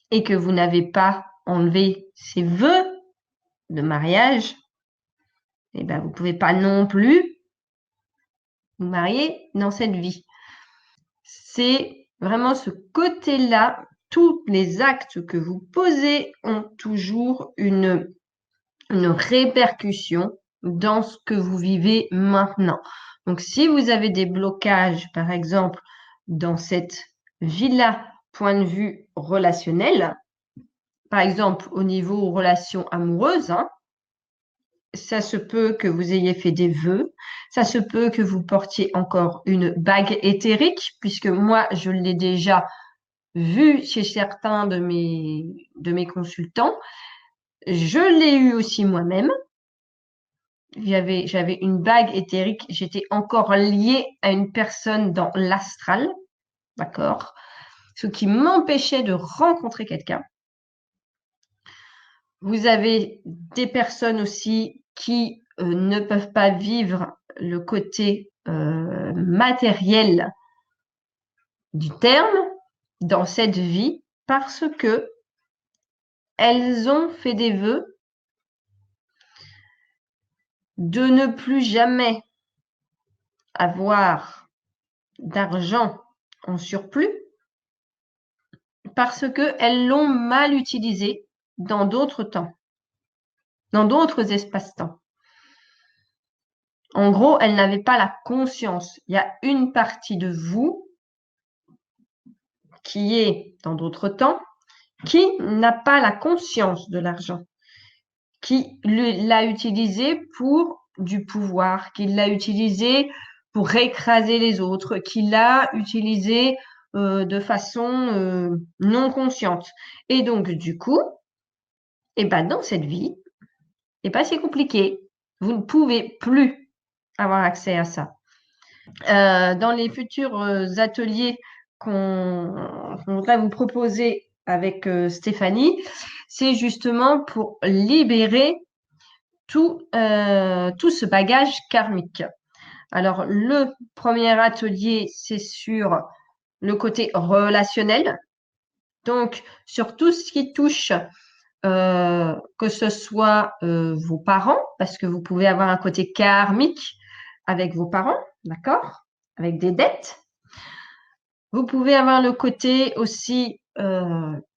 et que vous n'avez pas enlevé ces vœux de mariage, eh ben vous ne pouvez pas non plus vous marier dans cette vie. C'est vraiment ce côté-là, tous les actes que vous posez ont toujours une répercussion dans ce que vous vivez maintenant. Donc, si vous avez des blocages, par exemple, dans cette vie-là, point de vue relationnel, par exemple au niveau relations amoureuses, hein, ça se peut que vous ayez fait des vœux, ça se peut que vous portiez encore une bague éthérique, puisque moi, je l'ai déjà vu chez certains de mes consultants. Je l'ai eu aussi moi-même. J'avais une bague éthérique, j'étais encore liée à une personne dans l'astral, d'accord? Ce qui m'empêchait de rencontrer quelqu'un. Vous avez des personnes aussi qui ne peuvent pas vivre le côté matériel du terme dans cette vie parce que elles ont fait des vœux de ne plus jamais avoir d'argent en surplus parce qu'elles l'ont mal utilisé dans d'autres temps, dans d'autres espaces-temps. En gros, elles n'avaient pas la conscience. Il y a une partie de vous qui est dans d'autres temps, qui n'a pas la conscience de l'argent, qui l'a utilisé pour du pouvoir, qui l'a utilisé pour écraser les autres, qui l'a utilisé de façon non consciente. Et donc, du coup, dans cette vie, c'est compliqué. Vous ne pouvez plus avoir accès à ça. Dans les futurs ateliers qu'on voudrait vous proposer avec Stéphanie, c'est justement pour libérer tout ce bagage karmique. Alors, le premier atelier, c'est sur le côté relationnel, donc sur tout ce qui touche que ce soit vos parents, parce que vous pouvez avoir un côté karmique avec vos parents, d'accord? Avec des dettes. Vous pouvez avoir le côté aussi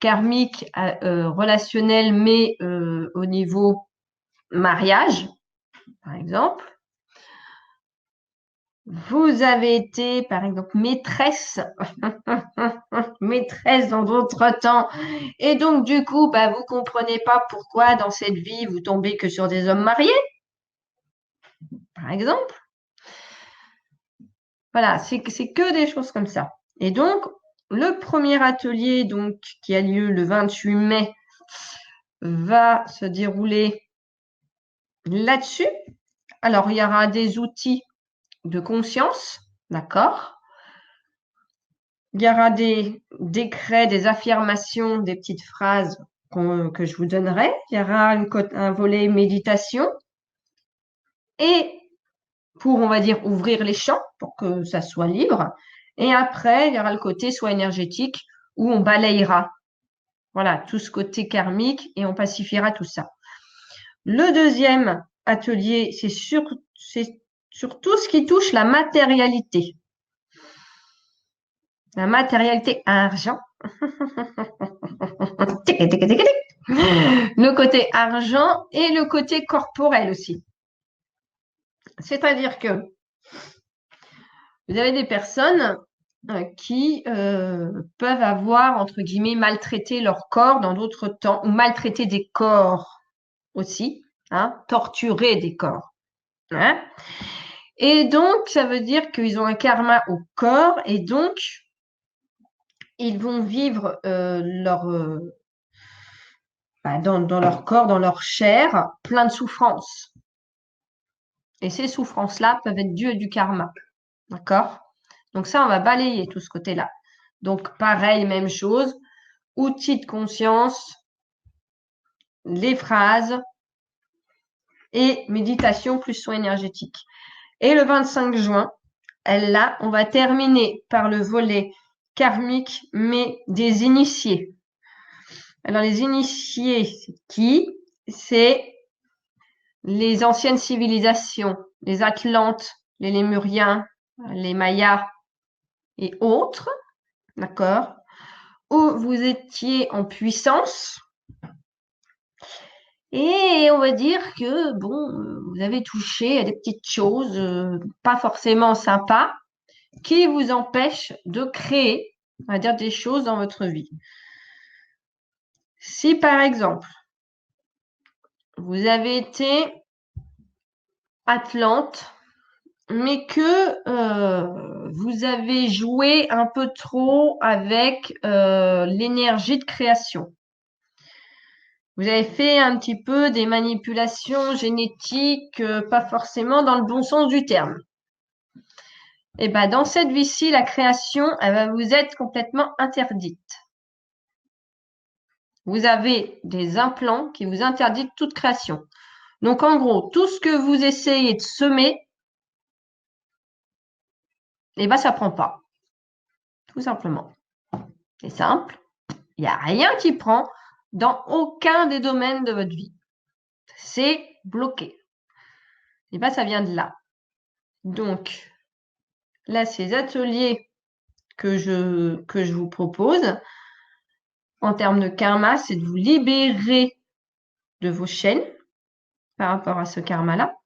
karmique, relationnel, mais au niveau mariage, par exemple. Vous avez été, par exemple, maîtresse, maîtresse dans d'autres temps. Et donc, du coup, vous comprenez pas pourquoi dans cette vie, vous tombez que sur des hommes mariés, par exemple. Voilà, c'est que des choses comme ça. Et donc, le premier atelier donc, qui a lieu le 28 mai va se dérouler là-dessus. Alors, il y aura des outils de conscience, d'accord? Il y aura des décrets, des affirmations, des petites phrases que je vous donnerai. Il y aura un volet méditation. Et pour, on va dire, ouvrir les champs pour que ça soit libre. Et après, il y aura le côté soit énergétique où on balayera. Voilà, tout ce côté karmique et on pacifiera tout ça. Le deuxième atelier, c'est sur tout ce qui touche la matérialité. La matérialité argent. Le côté argent et le côté corporel aussi. C'est-à-dire que vous avez des personnes qui peuvent avoir, entre guillemets, maltraité leur corps dans d'autres temps, ou maltraité des corps aussi, hein, torturer des corps. Hein. Et donc, ça veut dire qu'ils ont un karma au corps, et donc, ils vont vivre dans leur corps, dans leur chair, plein de souffrances. Et ces souffrances-là peuvent être dues à du karma. D'accord? Donc ça, on va balayer tout ce côté-là. Donc, pareil, même chose. Outils de conscience, les phrases et méditation plus soin énergétique. Et le 25 juin, là, on va terminer par le volet karmique, mais des initiés. Alors, les initiés, c'est qui? C'est les anciennes civilisations, les Atlantes, les Lémuriens, les Mayas et autres, d'accord? Où vous étiez en puissance. Et on va dire que, bon, vous avez touché à des petites choses pas forcément sympas qui vous empêchent de créer, on va dire, des choses dans votre vie. Si, par exemple, vous avez été Atlante, mais que vous avez joué un peu trop avec l'énergie de création. Vous avez fait un petit peu des manipulations génétiques, pas forcément dans le bon sens du terme. Et ben dans cette vie-ci, la création, elle va vous être complètement interdite. Vous avez des implants qui vous interdisent toute création. Donc en gros, tout ce que vous essayez de semer, eh ben ça prend pas. Tout simplement. C'est simple. Il n'y a rien qui prend dans aucun des domaines de votre vie. C'est bloqué. Et bien, ça vient de là. Donc, là, ces ateliers que je vous propose, en termes de karma, c'est de vous libérer de vos chaînes par rapport à ce karma-là,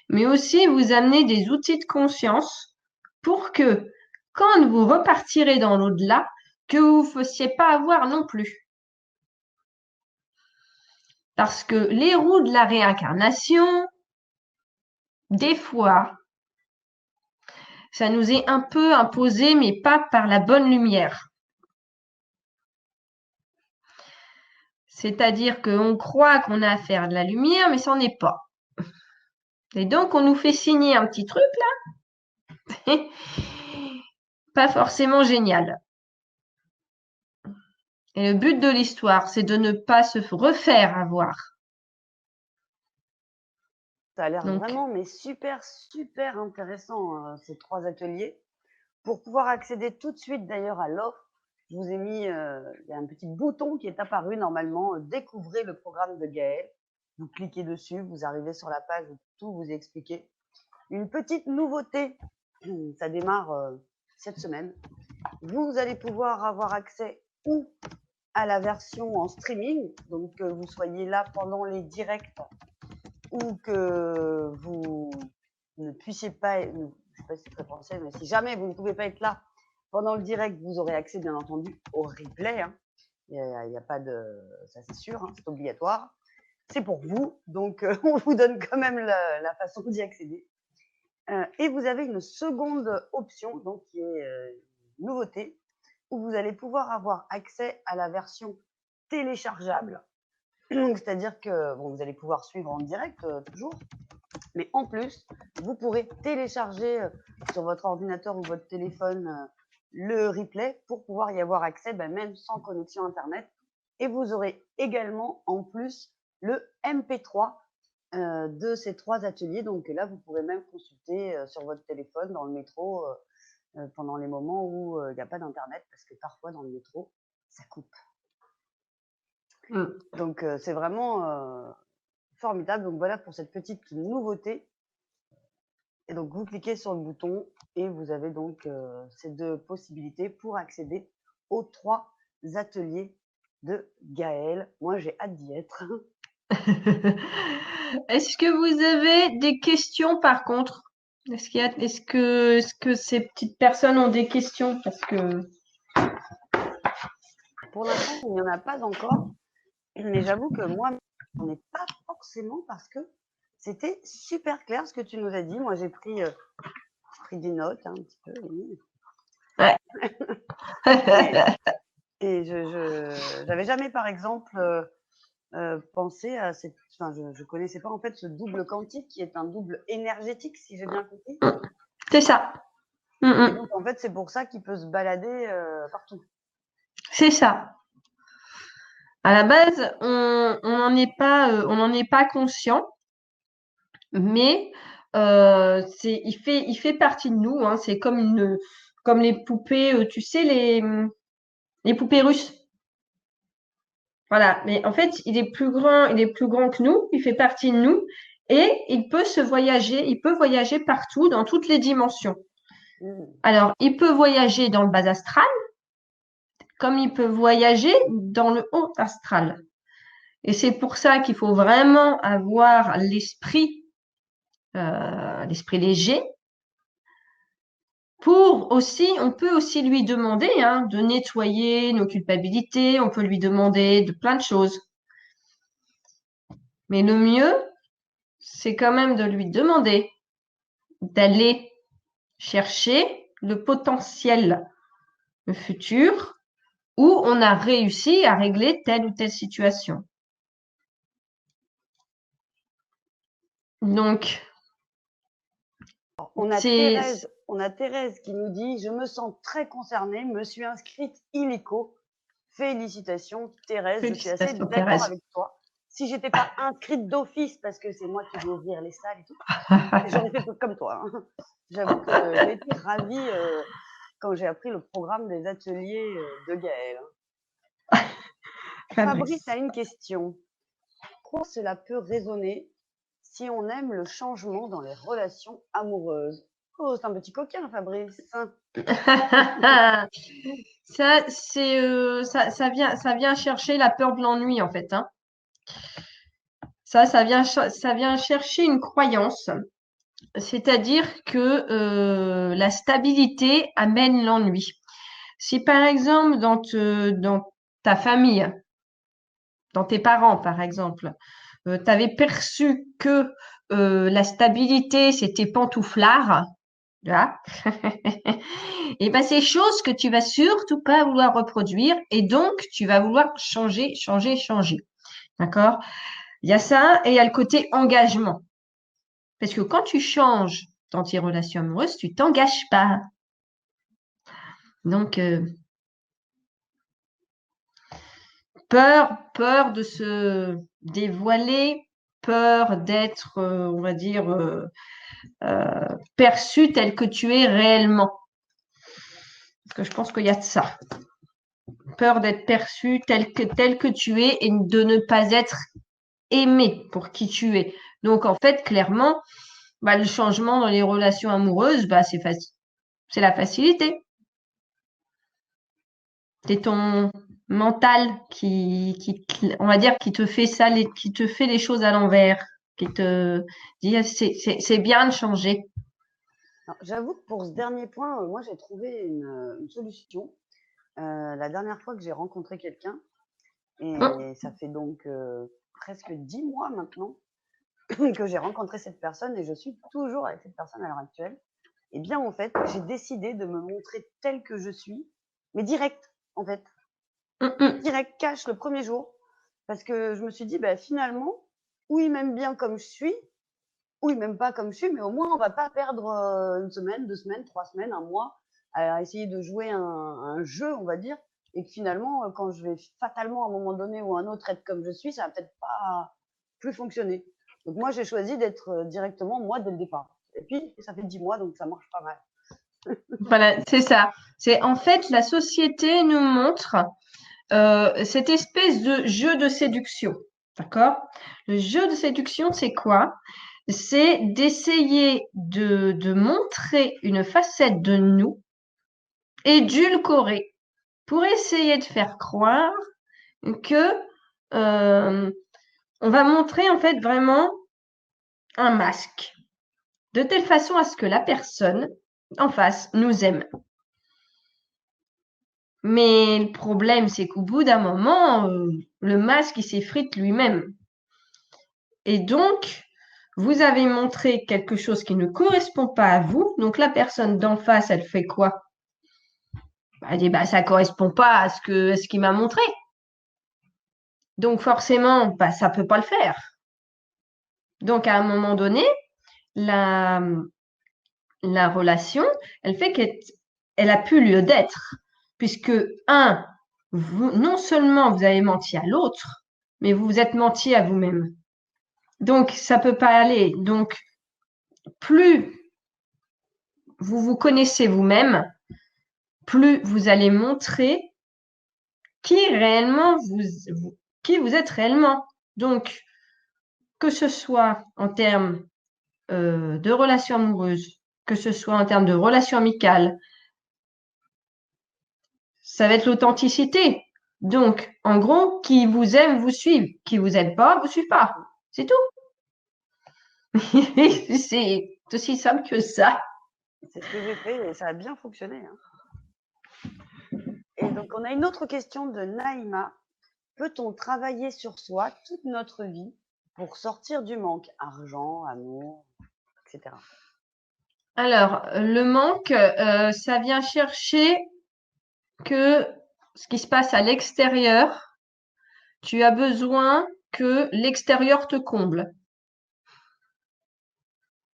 mais aussi vous amener des outils de conscience pour que, quand vous repartirez dans l'au-delà, que vous ne fassiez pas avoir non plus. Parce que les roues de la réincarnation, des fois, ça nous est un peu imposé, mais pas par la bonne lumière. C'est-à-dire qu'on croit qu'on a affaire de la lumière, mais ça n'en est pas. Et donc, on nous fait signer un petit truc, là, pas forcément génial. Et le but de l'histoire, c'est de ne pas se refaire avoir. Ça a l'air Donc, vraiment mais super, super intéressant, ces 3 ateliers. Pour pouvoir accéder tout de suite d'ailleurs à l'offre, je vous ai mis, il y a un petit bouton qui est apparu normalement, découvrez le programme de Gaëlle. Vous cliquez dessus, vous arrivez sur la page où tout vous est expliqué. Une petite nouveauté, ça démarre cette semaine. Vous allez pouvoir avoir accès ou à la version en streaming, donc que vous soyez là pendant les directs ou que vous ne puissiez pas, je ne sais pas si c'est très français, mais si jamais vous ne pouvez pas être là pendant le direct, vous aurez accès bien entendu au replay. Hein. Il n'y a pas de, ça c'est sûr, hein, c'est obligatoire. C'est pour vous, donc on vous donne quand même la façon d'y accéder. Et vous avez une seconde option, donc qui est une nouveauté, où vous allez pouvoir avoir accès à la version téléchargeable. C'est-à-dire que bon, vous allez pouvoir suivre en direct toujours, mais en plus, vous pourrez télécharger sur votre ordinateur ou votre téléphone le replay pour pouvoir y avoir accès, même sans connexion Internet. Et vous aurez également en plus le MP3 de ces 3 ateliers. Donc là, vous pourrez même consulter sur votre téléphone dans le métro pendant les moments où il n'y a pas d'Internet, parce que parfois dans le métro, ça coupe. Donc c'est vraiment formidable. Donc voilà pour cette petite nouveauté. Et donc vous cliquez sur le bouton et vous avez donc ces 2 possibilités pour accéder aux 3 ateliers de Gaëlle. Moi j'ai hâte d'y être. est-ce que vous avez des questions par contre? Est-ce que ces petites personnes ont des questions? Parce que Pour l'instant, il n'y en a pas encore. Mais j'avoue que moi, j'en ai pas forcément parce que c'était super clair ce que tu nous as dit. Moi, j'ai pris des notes un petit peu. Oui. ouais. Et je n'avais jamais, par exemple, pensé à cette. Enfin, je ne connaissais pas en fait ce double quantique qui est un double énergétique, si j'ai bien compris. C'est ça. Et donc, en fait, c'est pour ça qu'il peut se balader partout. C'est ça. À la base, on n'en est pas conscient, mais il fait partie de nous. Hein. C'est comme les poupées, tu sais, les poupées russes. Voilà. Mais en fait, il est plus grand que nous. Il fait partie de nous et il peut voyager partout, dans toutes les dimensions. Alors, il peut voyager dans le bas astral, comme il peut voyager dans le haut astral. Et c'est pour ça qu'il faut vraiment avoir l'esprit léger. On peut aussi lui demander de nettoyer nos culpabilités, on peut lui demander de plein de choses. Mais le mieux, c'est quand même de lui demander d'aller chercher le potentiel, le futur, où on a réussi à régler telle ou telle situation. Donc, On a c'est Thérèse qui nous dit: «Je me sens très concernée, me suis inscrite illico». Félicitations Thérèse, je suis assez félicitations, d'accord Thérèse. avec toi. Si j'étais pas inscrite d'office parce que c'est moi qui vais ouvrir les salles et tout, j'aurais fait comme toi, hein. J'avoue que j'ai été ravie, quand j'ai appris le programme des ateliers, de Gaëlle, hein. Fabrice a une question: quoi cela peut résonner si on aime le changement dans les relations amoureuses? Oh, c'est un petit coquin, Fabrice. Ça vient chercher la peur de l'ennui, en fait, hein. Ça vient chercher une croyance, c'est-à-dire que la stabilité amène l'ennui. Si par exemple dans ta famille, dans tes parents par exemple, tu avais perçu que la stabilité c'était pantouflard, là, et ben c'est chose que tu vas surtout pas vouloir reproduire et donc tu vas vouloir changer, changer, changer. D'accord? Il y a ça et il y a le côté engagement. Parce que quand tu changes dans tes relations amoureuses, tu t'engages pas. Donc, peur de se dévoiler, peur d'être, on va dire, perçu tel que tu es réellement. Parce que je pense qu'il y a de ça. Peur d'être perçu tel que tu es et de ne pas être aimé pour qui tu es. Donc, en fait, clairement, le changement dans les relations amoureuses, c'est facile. C'est la facilité. C'est ton mental on va dire, qui te fait ça, qui te fait les choses à l'envers, qui te dit c'est bien de changer. J'avoue que pour ce dernier point, moi j'ai trouvé une solution. La dernière fois que j'ai rencontré quelqu'un, Hum, et ça fait donc presque 10 mois maintenant que j'ai rencontré cette personne et je suis toujours avec cette personne à l'heure actuelle. Et bien en fait, j'ai décidé de me montrer telle que je suis, mais direct en fait. hum. Direct, cash le premier jour. Parce que je me suis dit, bah, finalement, ou il m'aime bien comme je suis, ou il m'aime pas comme je suis, mais au moins on va pas perdre une semaine, 2 semaines, 3 semaines, un mois à essayer de jouer un jeu, on va dire, et que finalement, quand je vais fatalement à un moment donné ou un autre être comme je suis, ça va peut-être pas plus fonctionner. Donc moi, j'ai choisi d'être directement moi dès le départ. Et puis, ça fait 10 mois, donc ça marche pas mal. Voilà, c'est ça. C'est en fait la société nous montre cette espèce de jeu de séduction. D'accord? Le jeu de séduction, c'est quoi? C'est d'essayer de montrer une facette de nous édulcorée pour essayer de faire croire que on va montrer en fait vraiment un masque de telle façon à ce que la personne en face nous aime. Mais le problème, c'est qu'au bout d'un moment, le masque, il s'effrite lui-même. Et donc, vous avez montré quelque chose qui ne correspond pas à vous. Donc, la personne d'en face, elle fait quoi? Elle dit, ça correspond pas à ce qu'il m'a montré. Donc, forcément, ça peut pas le faire. Donc, à un moment donné, la, la relation, elle fait qu'elle a plus lieu d'être. Puisque, non seulement vous avez menti à l'autre, mais vous vous êtes menti à vous-même. Donc, ça peut pas aller. Donc, plus vous vous connaissez vous-même, plus vous allez montrer qui réellement qui vous êtes réellement. Donc, que ce soit en termes de relations amoureuses, que ce soit en termes de relations amicales, ça va être l'authenticité. Donc, en gros, qui vous aime, vous suive. Qui vous aime pas, vous suive pas. C'est tout. C'est aussi simple que ça. C'est ce que j'ai fait et ça a bien fonctionné, hein. Et donc, on a une autre question de Naïma. Peut-on travailler sur soi toute notre vie pour sortir du manque? Argent, amour, etc. Alors, le manque, ça vient chercher que ce qui se passe à l'extérieur, tu as besoin que l'extérieur te comble.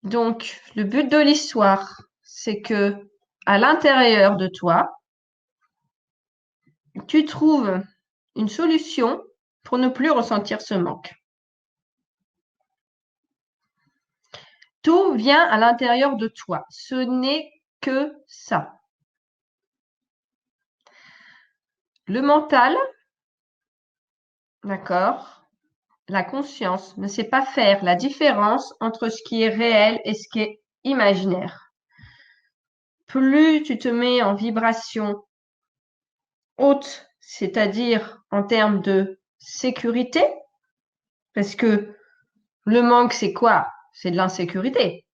Donc, le but de l'histoire, c'est que à l'intérieur de toi, tu trouves une solution pour ne plus ressentir ce manque. Tout vient à l'intérieur de toi. Ce n'est que ça. Le mental, d'accord, la conscience ne sait pas faire la différence entre ce qui est réel et ce qui est imaginaire. Plus tu te mets en vibration haute, c'est-à-dire en termes de sécurité, parce que le manque, c'est quoi? C'est de l'insécurité.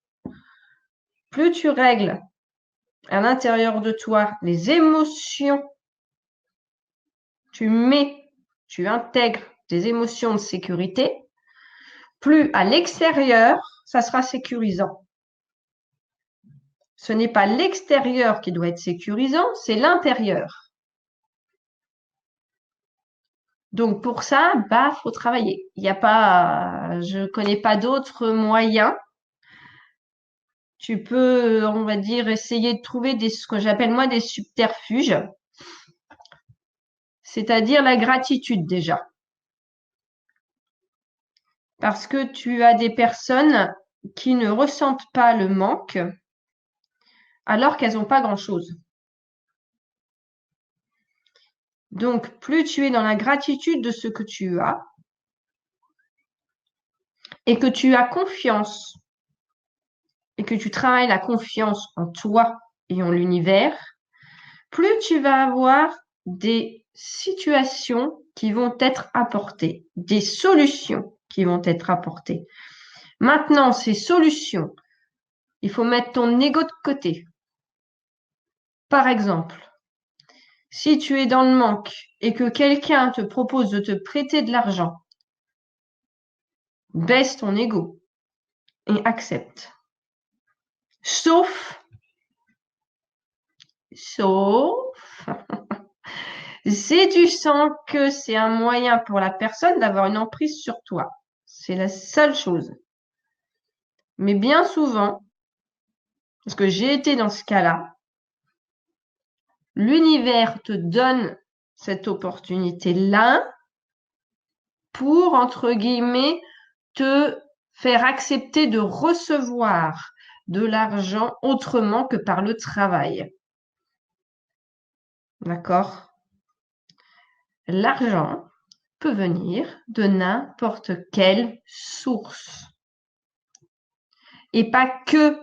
Plus tu règles à l'intérieur de toi les émotions, tu intègres des émotions de sécurité, plus à l'extérieur, ça sera sécurisant. Ce n'est pas l'extérieur qui doit être sécurisant, c'est l'intérieur. Donc pour ça, faut travailler. Il n'y a pas, je connais pas d'autres moyens. Tu peux, on va dire, essayer de trouver ce que j'appelle moi des subterfuges, c'est-à-dire la gratitude déjà. Parce que tu as des personnes qui ne ressentent pas le manque alors qu'elles n'ont pas grand-chose. Donc, plus tu es dans la gratitude de ce que tu as et que tu as confiance et que tu travailles la confiance en toi et en l'univers, plus tu vas avoir des situations qui vont être apportées, des solutions qui vont être apportées. Maintenant, ces solutions, il faut mettre ton ego de côté. Par exemple, si tu es dans le manque et que quelqu'un te propose de te prêter de l'argent, baisse ton ego et accepte. Sauf si tu sens que c'est un moyen pour la personne d'avoir une emprise sur toi. C'est la seule chose. Mais bien souvent, parce que j'ai été dans ce cas-là, l'univers te donne cette opportunité-là pour, entre guillemets, te faire accepter de recevoir de l'argent autrement que par le travail. D'accord? L'argent peut venir de n'importe quelle source. Et pas que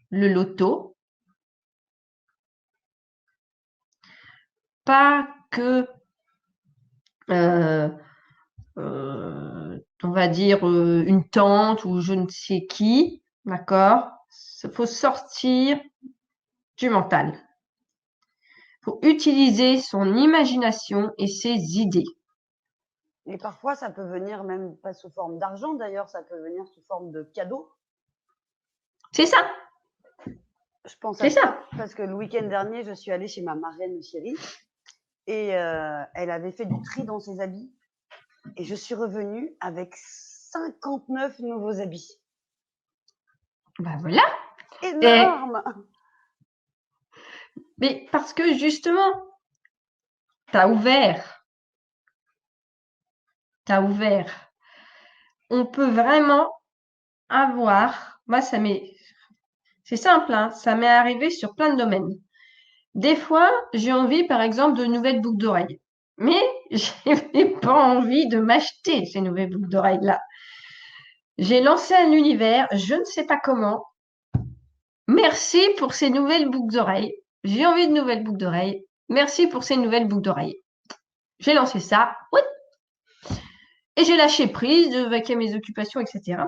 le loto, pas que, on va dire, une tante ou je ne sais qui, d'accord? Il faut sortir du mental. Il faut utiliser son imagination et ses idées. Et parfois, ça peut venir même pas sous forme d'argent d'ailleurs, ça peut venir sous forme de cadeau. C'est ça. Je pense C'est à ça. ça parce que le week-end dernier, je suis allée chez ma marraine chérie et elle avait fait du tri dans ses habits et je suis revenue avec 59 nouveaux habits. Ben voilà. Énorme! Mais parce que justement, tu as ouvert. On peut vraiment avoir, moi c'est simple, hein, ça m'est arrivé sur plein de domaines. Des fois, j'ai envie, par exemple, de nouvelles boucles d'oreilles. Mais je n'ai pas envie de m'acheter ces nouvelles boucles d'oreilles-là. J'ai lancé un univers, je ne sais pas comment. Merci pour ces nouvelles boucles d'oreilles. J'ai envie de nouvelles boucles d'oreilles. Merci pour ces nouvelles boucles d'oreilles. J'ai lancé ça, oui, et j'ai lâché prise de vaquer mes occupations, etc.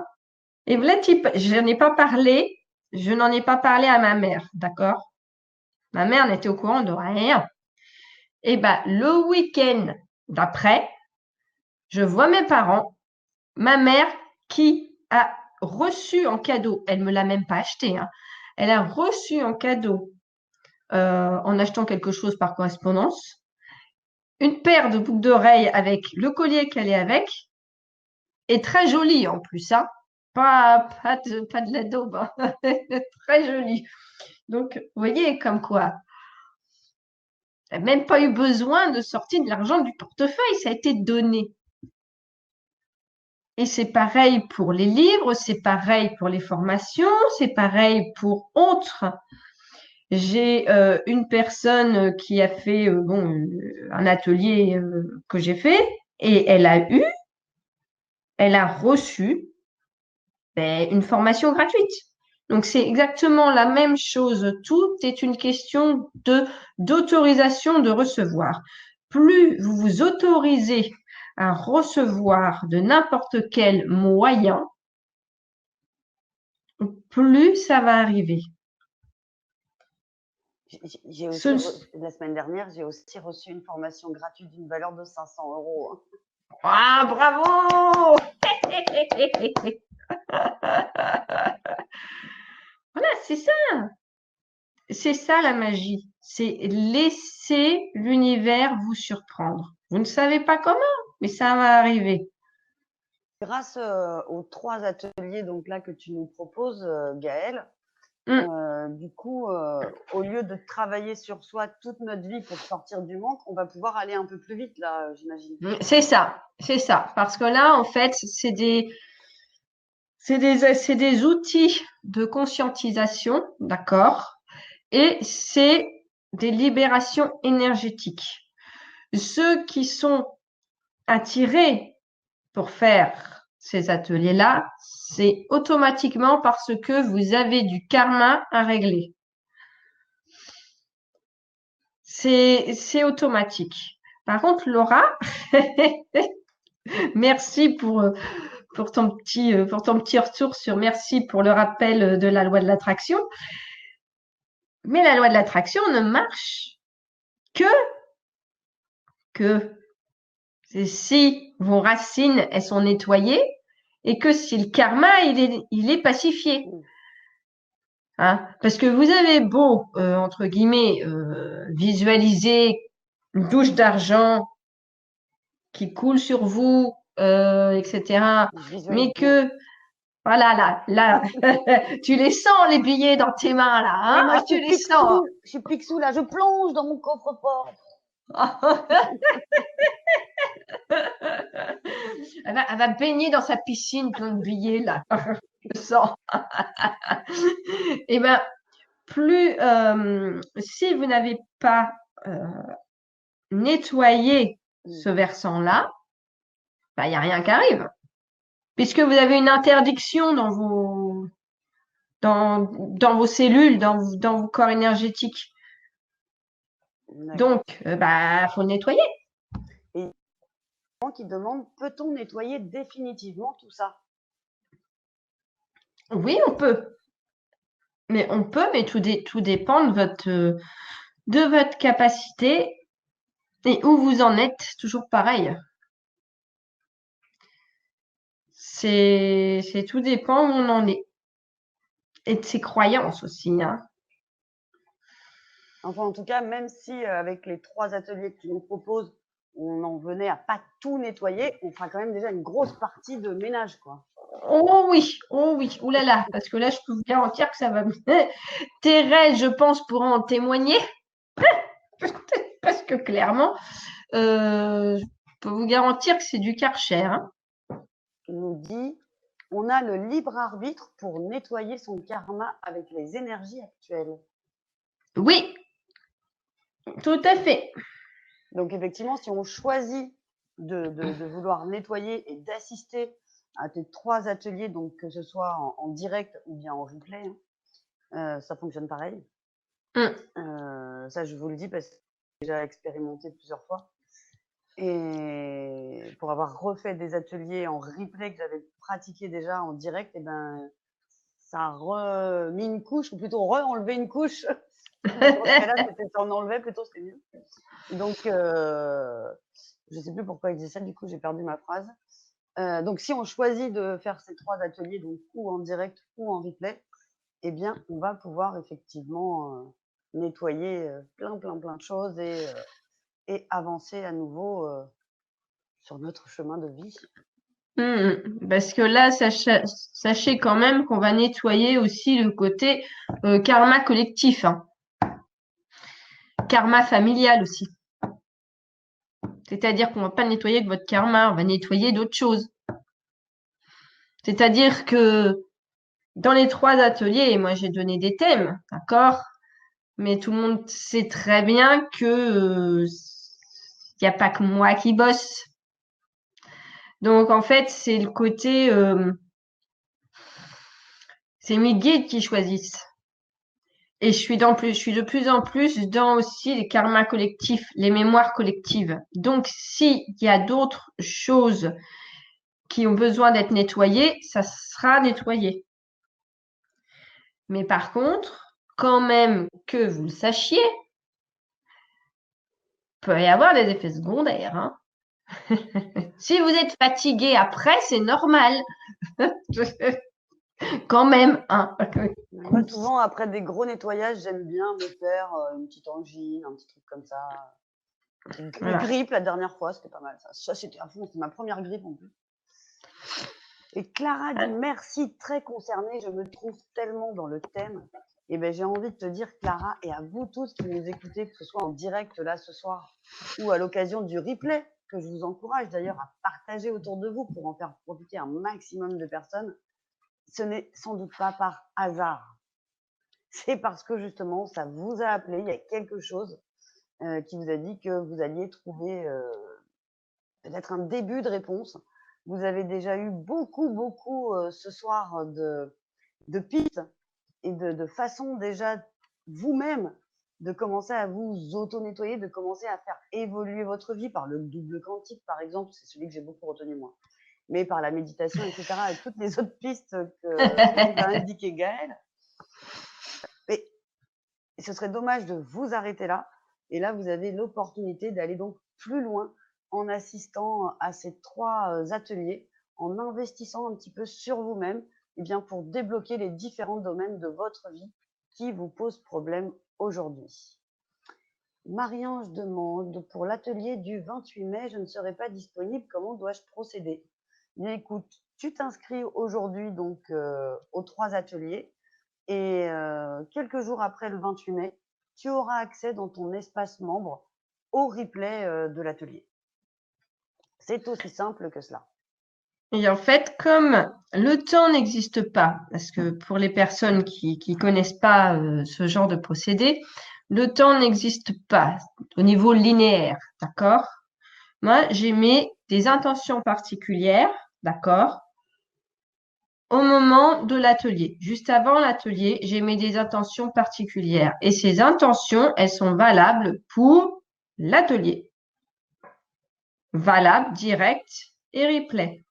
Et là, je n'en ai pas parlé, je n'en ai pas parlé à ma mère, d'accord? Ma mère n'était au courant de rien. Et ben, le week-end d'après, je vois mes parents, ma mère qui a reçu en cadeau, elle me l'a même pas acheté, hein, elle a reçu en cadeau, en achetant quelque chose par correspondance, une paire de boucles d'oreilles avec le collier qu'elle est avec, et très jolie en plus, hein. Pas de la daube, hein. Très jolie. Donc, vous voyez, comme quoi, elle n'a même pas eu besoin de sortir de l'argent du portefeuille, ça a été donné. Et c'est pareil pour les livres, c'est pareil pour les formations, c'est pareil pour autres. J'ai une personne qui a fait un atelier que j'ai fait et elle a reçu une formation gratuite. Donc c'est exactement la même chose. Tout est une question d'autorisation de recevoir. Plus vous vous autorisez à recevoir de n'importe quel moyen, plus ça va arriver. J'ai aussi la semaine dernière, j'ai aussi reçu une formation gratuite d'une valeur de 500 €. Ah, bravo! Voilà, c'est ça. C'est ça la magie. C'est laisser l'univers vous surprendre. Vous ne savez pas comment, mais ça va arriver. Grâce aux 3 ateliers donc là que tu nous proposes, Gaëlle, du coup, au lieu de travailler sur soi toute notre vie pour sortir du manque, on va pouvoir aller un peu plus vite là, j'imagine. C'est ça, c'est ça. Parce que là, en fait, c'est des outils de conscientisation, d'accord? Et c'est des libérations énergétiques. Ceux qui sont attirés pour faire ces ateliers-là, c'est automatiquement parce que vous avez du karma à régler. C'est automatique. Par contre, Laura, merci pour ton petit retour sur merci pour le rappel de la loi de l'attraction. Mais la loi de l'attraction ne marche que si vos racines elles sont nettoyées et que si le karma il est pacifié. Hein? Parce que vous avez beau, entre guillemets, visualiser une douche d'argent qui coule sur vous, etc. Mais que, voilà, là, tu les sens, les billets dans tes mains, là, hein? Et moi, Tu les sens. je suis Picsou, là, je plonge dans mon coffre-fort. Elle va baigner dans sa piscine plein de billets, là. Je sens. Eh bien, si vous n'avez pas nettoyé ce versant-là, il n'y a rien qui arrive. Puisque vous avez une interdiction dans vos cellules, dans vos corps énergétiques. Donc, faut le nettoyer. Et qui demande, peut-on nettoyer définitivement tout ça? Oui, on peut. Mais tout dépend de votre capacité et où vous en êtes, toujours pareil. C'est tout dépend où on en est. Et de ses croyances aussi, hein. Enfin, en tout cas, même si avec les 3 ateliers que tu nous proposes, on en venait à pas tout nettoyer, on fera quand même déjà une grosse partie de ménage, quoi. Oh oui, ouh là là, parce que là, je peux vous garantir que ça va. Thérèse, je pense, pourra en témoigner, parce que clairement, je peux vous garantir que c'est du Karcher, hein. Il nous dit, on a le libre arbitre pour nettoyer son karma avec les énergies actuelles. Oui, tout à fait. Donc effectivement, si on choisit de vouloir nettoyer et d'assister à tes 3 ateliers, donc que ce soit en direct ou bien en replay, hein, ça fonctionne pareil. Ça, je vous le dis parce que j'ai déjà expérimenté plusieurs fois. Et pour avoir refait des ateliers en replay que j'avais pratiqué déjà en direct, et ben, ça a remis une couche, ou plutôt re-enlevé une couche. Dans ce cas-là, c'était ça en enlevait plutôt, c'était mieux. Donc, je sais plus pourquoi il disait ça, du coup, j'ai perdu ma phrase. Donc, si on choisit de faire ces 3 ateliers, donc ou en direct ou en replay, eh bien, on va pouvoir effectivement nettoyer plein, plein, plein de choses et avancer à nouveau sur notre chemin de vie. Parce que là, sachez quand même qu'on va nettoyer aussi le côté karma collectif, hein. Karma familial aussi. C'est-à-dire qu'on va pas nettoyer que votre karma, on va nettoyer d'autres choses. C'est-à-dire que dans les 3 ateliers, moi j'ai donné des thèmes, d'accord? Mais tout le monde sait très bien que y a pas que moi qui bosse. Donc en fait, c'est le côté, c'est mes guides qui choisissent. Et je suis de plus en plus dans aussi les karmas collectifs, les mémoires collectives. Donc s'il y a d'autres choses qui ont besoin d'être nettoyées, ça sera nettoyé. Mais par contre, quand même que vous le sachiez, peut y avoir des effets secondaires, hein. Si vous êtes fatigué après, c'est normal. Quand même, hein. Moi, souvent, après des gros nettoyages, j'aime bien me faire une petite angine, un petit truc comme ça. Une Voilà. grippe la dernière fois, c'était pas mal ça. Ça, c'était à fond, c'était ma première grippe en plus. Et Clara dit merci, très concernée, je me trouve tellement dans le thème. Et ben, j'ai envie de te dire, Clara, et à vous tous qui nous écoutez, que ce soit en direct là ce soir ou à l'occasion du replay, que je vous encourage d'ailleurs à partager autour de vous pour en faire profiter un maximum de personnes, ce n'est sans doute pas par hasard. C'est parce que justement, ça vous a appelé, il y a quelque chose qui vous a dit que vous alliez trouver peut-être un début de réponse. Vous avez déjà eu beaucoup ce soir de pistes et de façons déjà vous-même de commencer à vous auto-nettoyer, de commencer à faire évoluer votre vie par le double quantique, par exemple, c'est celui que j'ai beaucoup retenu moi, mais par la méditation, etc., et toutes les autres pistes que nous a indiqué Gaël. Mais ce serait dommage de vous arrêter là. Et là, vous avez l'opportunité d'aller donc plus loin en assistant à ces 3 ateliers, en investissant un petit peu sur vous-même, et bien pour débloquer les différents domaines de votre vie qui vous posent problème aujourd'hui. Marie-Ange demande, pour l'atelier du 28 mai, je ne serai pas disponible, comment dois-je procéder? Bien, écoute, tu t'inscris aujourd'hui donc aux 3 ateliers et quelques jours après le 28 mai, tu auras accès dans ton espace membre au replay de l'atelier. C'est aussi simple que cela. Et en fait, comme le temps n'existe pas, parce que pour les personnes qui connaissent pas ce genre de procédé, le temps n'existe pas au niveau linéaire, d'accord? Moi, j'ai mis des intentions particulières, d'accord? Au moment de l'atelier, juste avant l'atelier, j'ai mis des intentions particulières. Et ces intentions, elles sont valables pour l'atelier. Valable, direct et replay.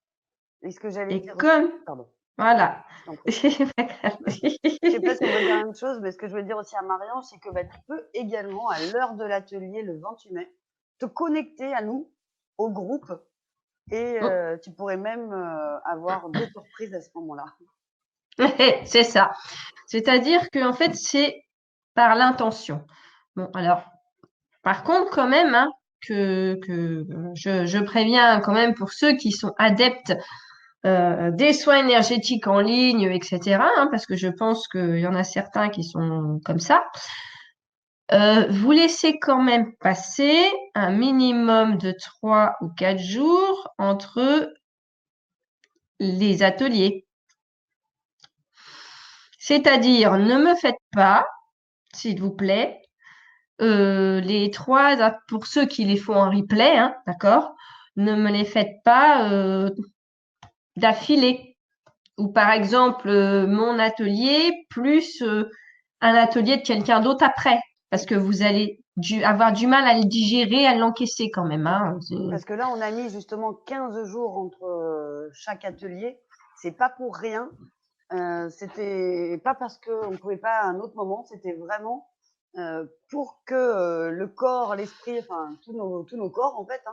Et ce que j'allais dire comme, aussi, pardon. voilà. Je sais pas si on veut dire la même chose, mais ce que je veux dire aussi à Marianne, c'est que tu peux également, à l'heure de l'atelier, le 28 mai, te connecter à nous, au groupe, et tu pourrais même avoir des surprises à ce moment-là. C'est ça. C'est-à-dire que en fait, c'est par l'intention. Bon, alors, par contre, quand même, hein, que je préviens quand même pour ceux qui sont adeptes des soins énergétiques en ligne, etc., hein, parce que je pense qu'il y en a certains qui sont comme ça. Vous laissez quand même passer un minimum de 3 ou 4 jours entre les ateliers. C'est-à-dire, ne me faites pas, s'il vous plaît, les 3, pour ceux qui les font en replay, hein, d'accord, ne me les faites pas d'affilée. Ou par exemple, mon atelier plus un atelier de quelqu'un d'autre après. Parce que vous allez avoir du mal à le digérer, à l'encaisser quand même. Hein. Parce que là, on a mis justement 15 jours entre chaque atelier. C'est pas pour rien. C'était pas parce qu'on ne pouvait pas à un autre moment. C'était vraiment pour que le corps, l'esprit, enfin tous nos corps en fait,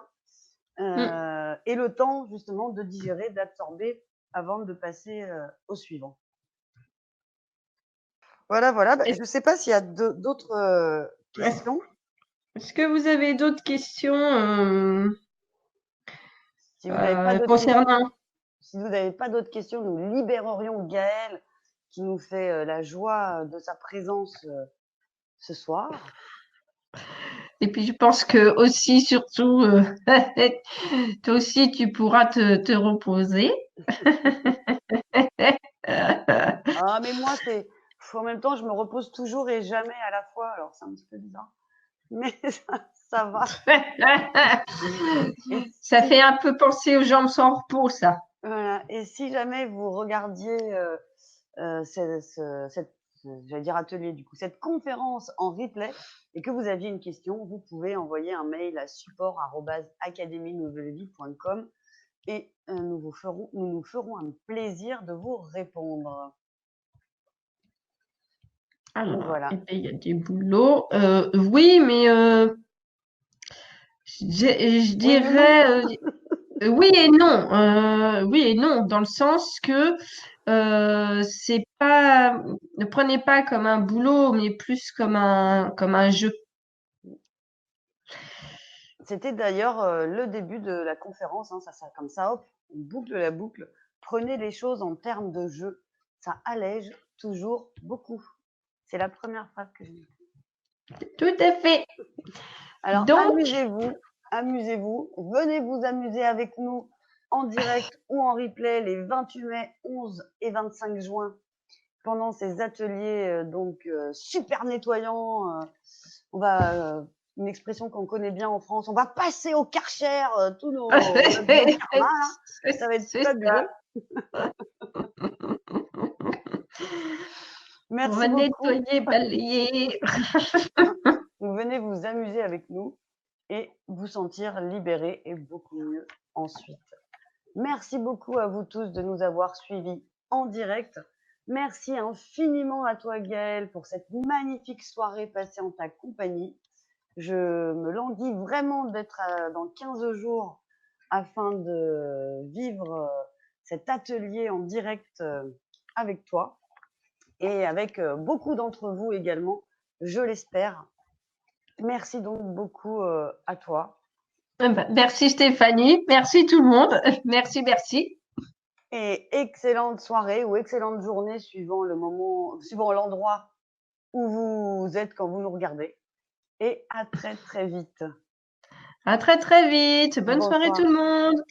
aient le temps justement de digérer, d'absorber avant de passer au suivant. Voilà, voilà. Bah, je ne sais pas s'il y a d'autres questions. Est-ce que vous avez d'autres questions Si vous n'avez pas d'autres concernant questions, si vous n'avez pas d'autres questions, nous libérerions Gaël qui nous fait la joie de sa présence ce soir. Et puis je pense que aussi, surtout, toi aussi, tu pourras te reposer. Ah, mais moi, en même temps, je me repose toujours et jamais à la fois. Alors, c'est un petit peu bizarre. Mais ça va. Et Ça fait un peu penser aux jambes sans repos, ça. voilà. Et si jamais vous regardiez cette, j'allais dire atelier du coup, cette conférence en replay et que vous aviez une question, vous pouvez envoyer un mail à support@academienouvelevie.com et nous nous ferons un plaisir de vous répondre. Alors, Voilà. et puis, il y a des boulots. Oui, mais je Oui, mais non. dirais oui et non. Oui et non, dans le sens que c'est pas, ne prenez pas comme un boulot, mais plus comme un jeu. C'était d'ailleurs le début de la conférence. Ça, comme ça, hop, on boucle la boucle. Prenez les choses en termes de jeu. Ça allège toujours beaucoup. C'est la première phrase que j'ai dit. Tout à fait. Alors, Donc, amusez-vous. Venez vous amuser avec nous en direct ou en replay les 28 mai, 11 et 25 juin pendant ces ateliers super nettoyants. On va une expression qu'on connaît bien en France. On va passer au Karcher tous notre biokarma. Là. Ça va être c'est ça. fabuleux. On va Merci beaucoup. nettoyer, balayer. Vous venez vous amuser avec nous et vous sentir libéré et beaucoup mieux ensuite. Merci beaucoup à vous tous de nous avoir suivis en direct. Merci infiniment à toi Gaël pour cette magnifique soirée passée en ta compagnie. Je me languis vraiment d'être dans 15 jours afin de vivre cet atelier en direct avec toi et avec beaucoup d'entre vous également, je l'espère. Merci donc beaucoup à toi. Merci Stéphanie, merci tout le monde, merci, merci. Et excellente soirée ou excellente journée suivant le moment, suivant l'endroit où vous êtes quand vous nous regardez. Et à très très vite. À très très vite. Bonne soirée tout Bonsoir. le monde.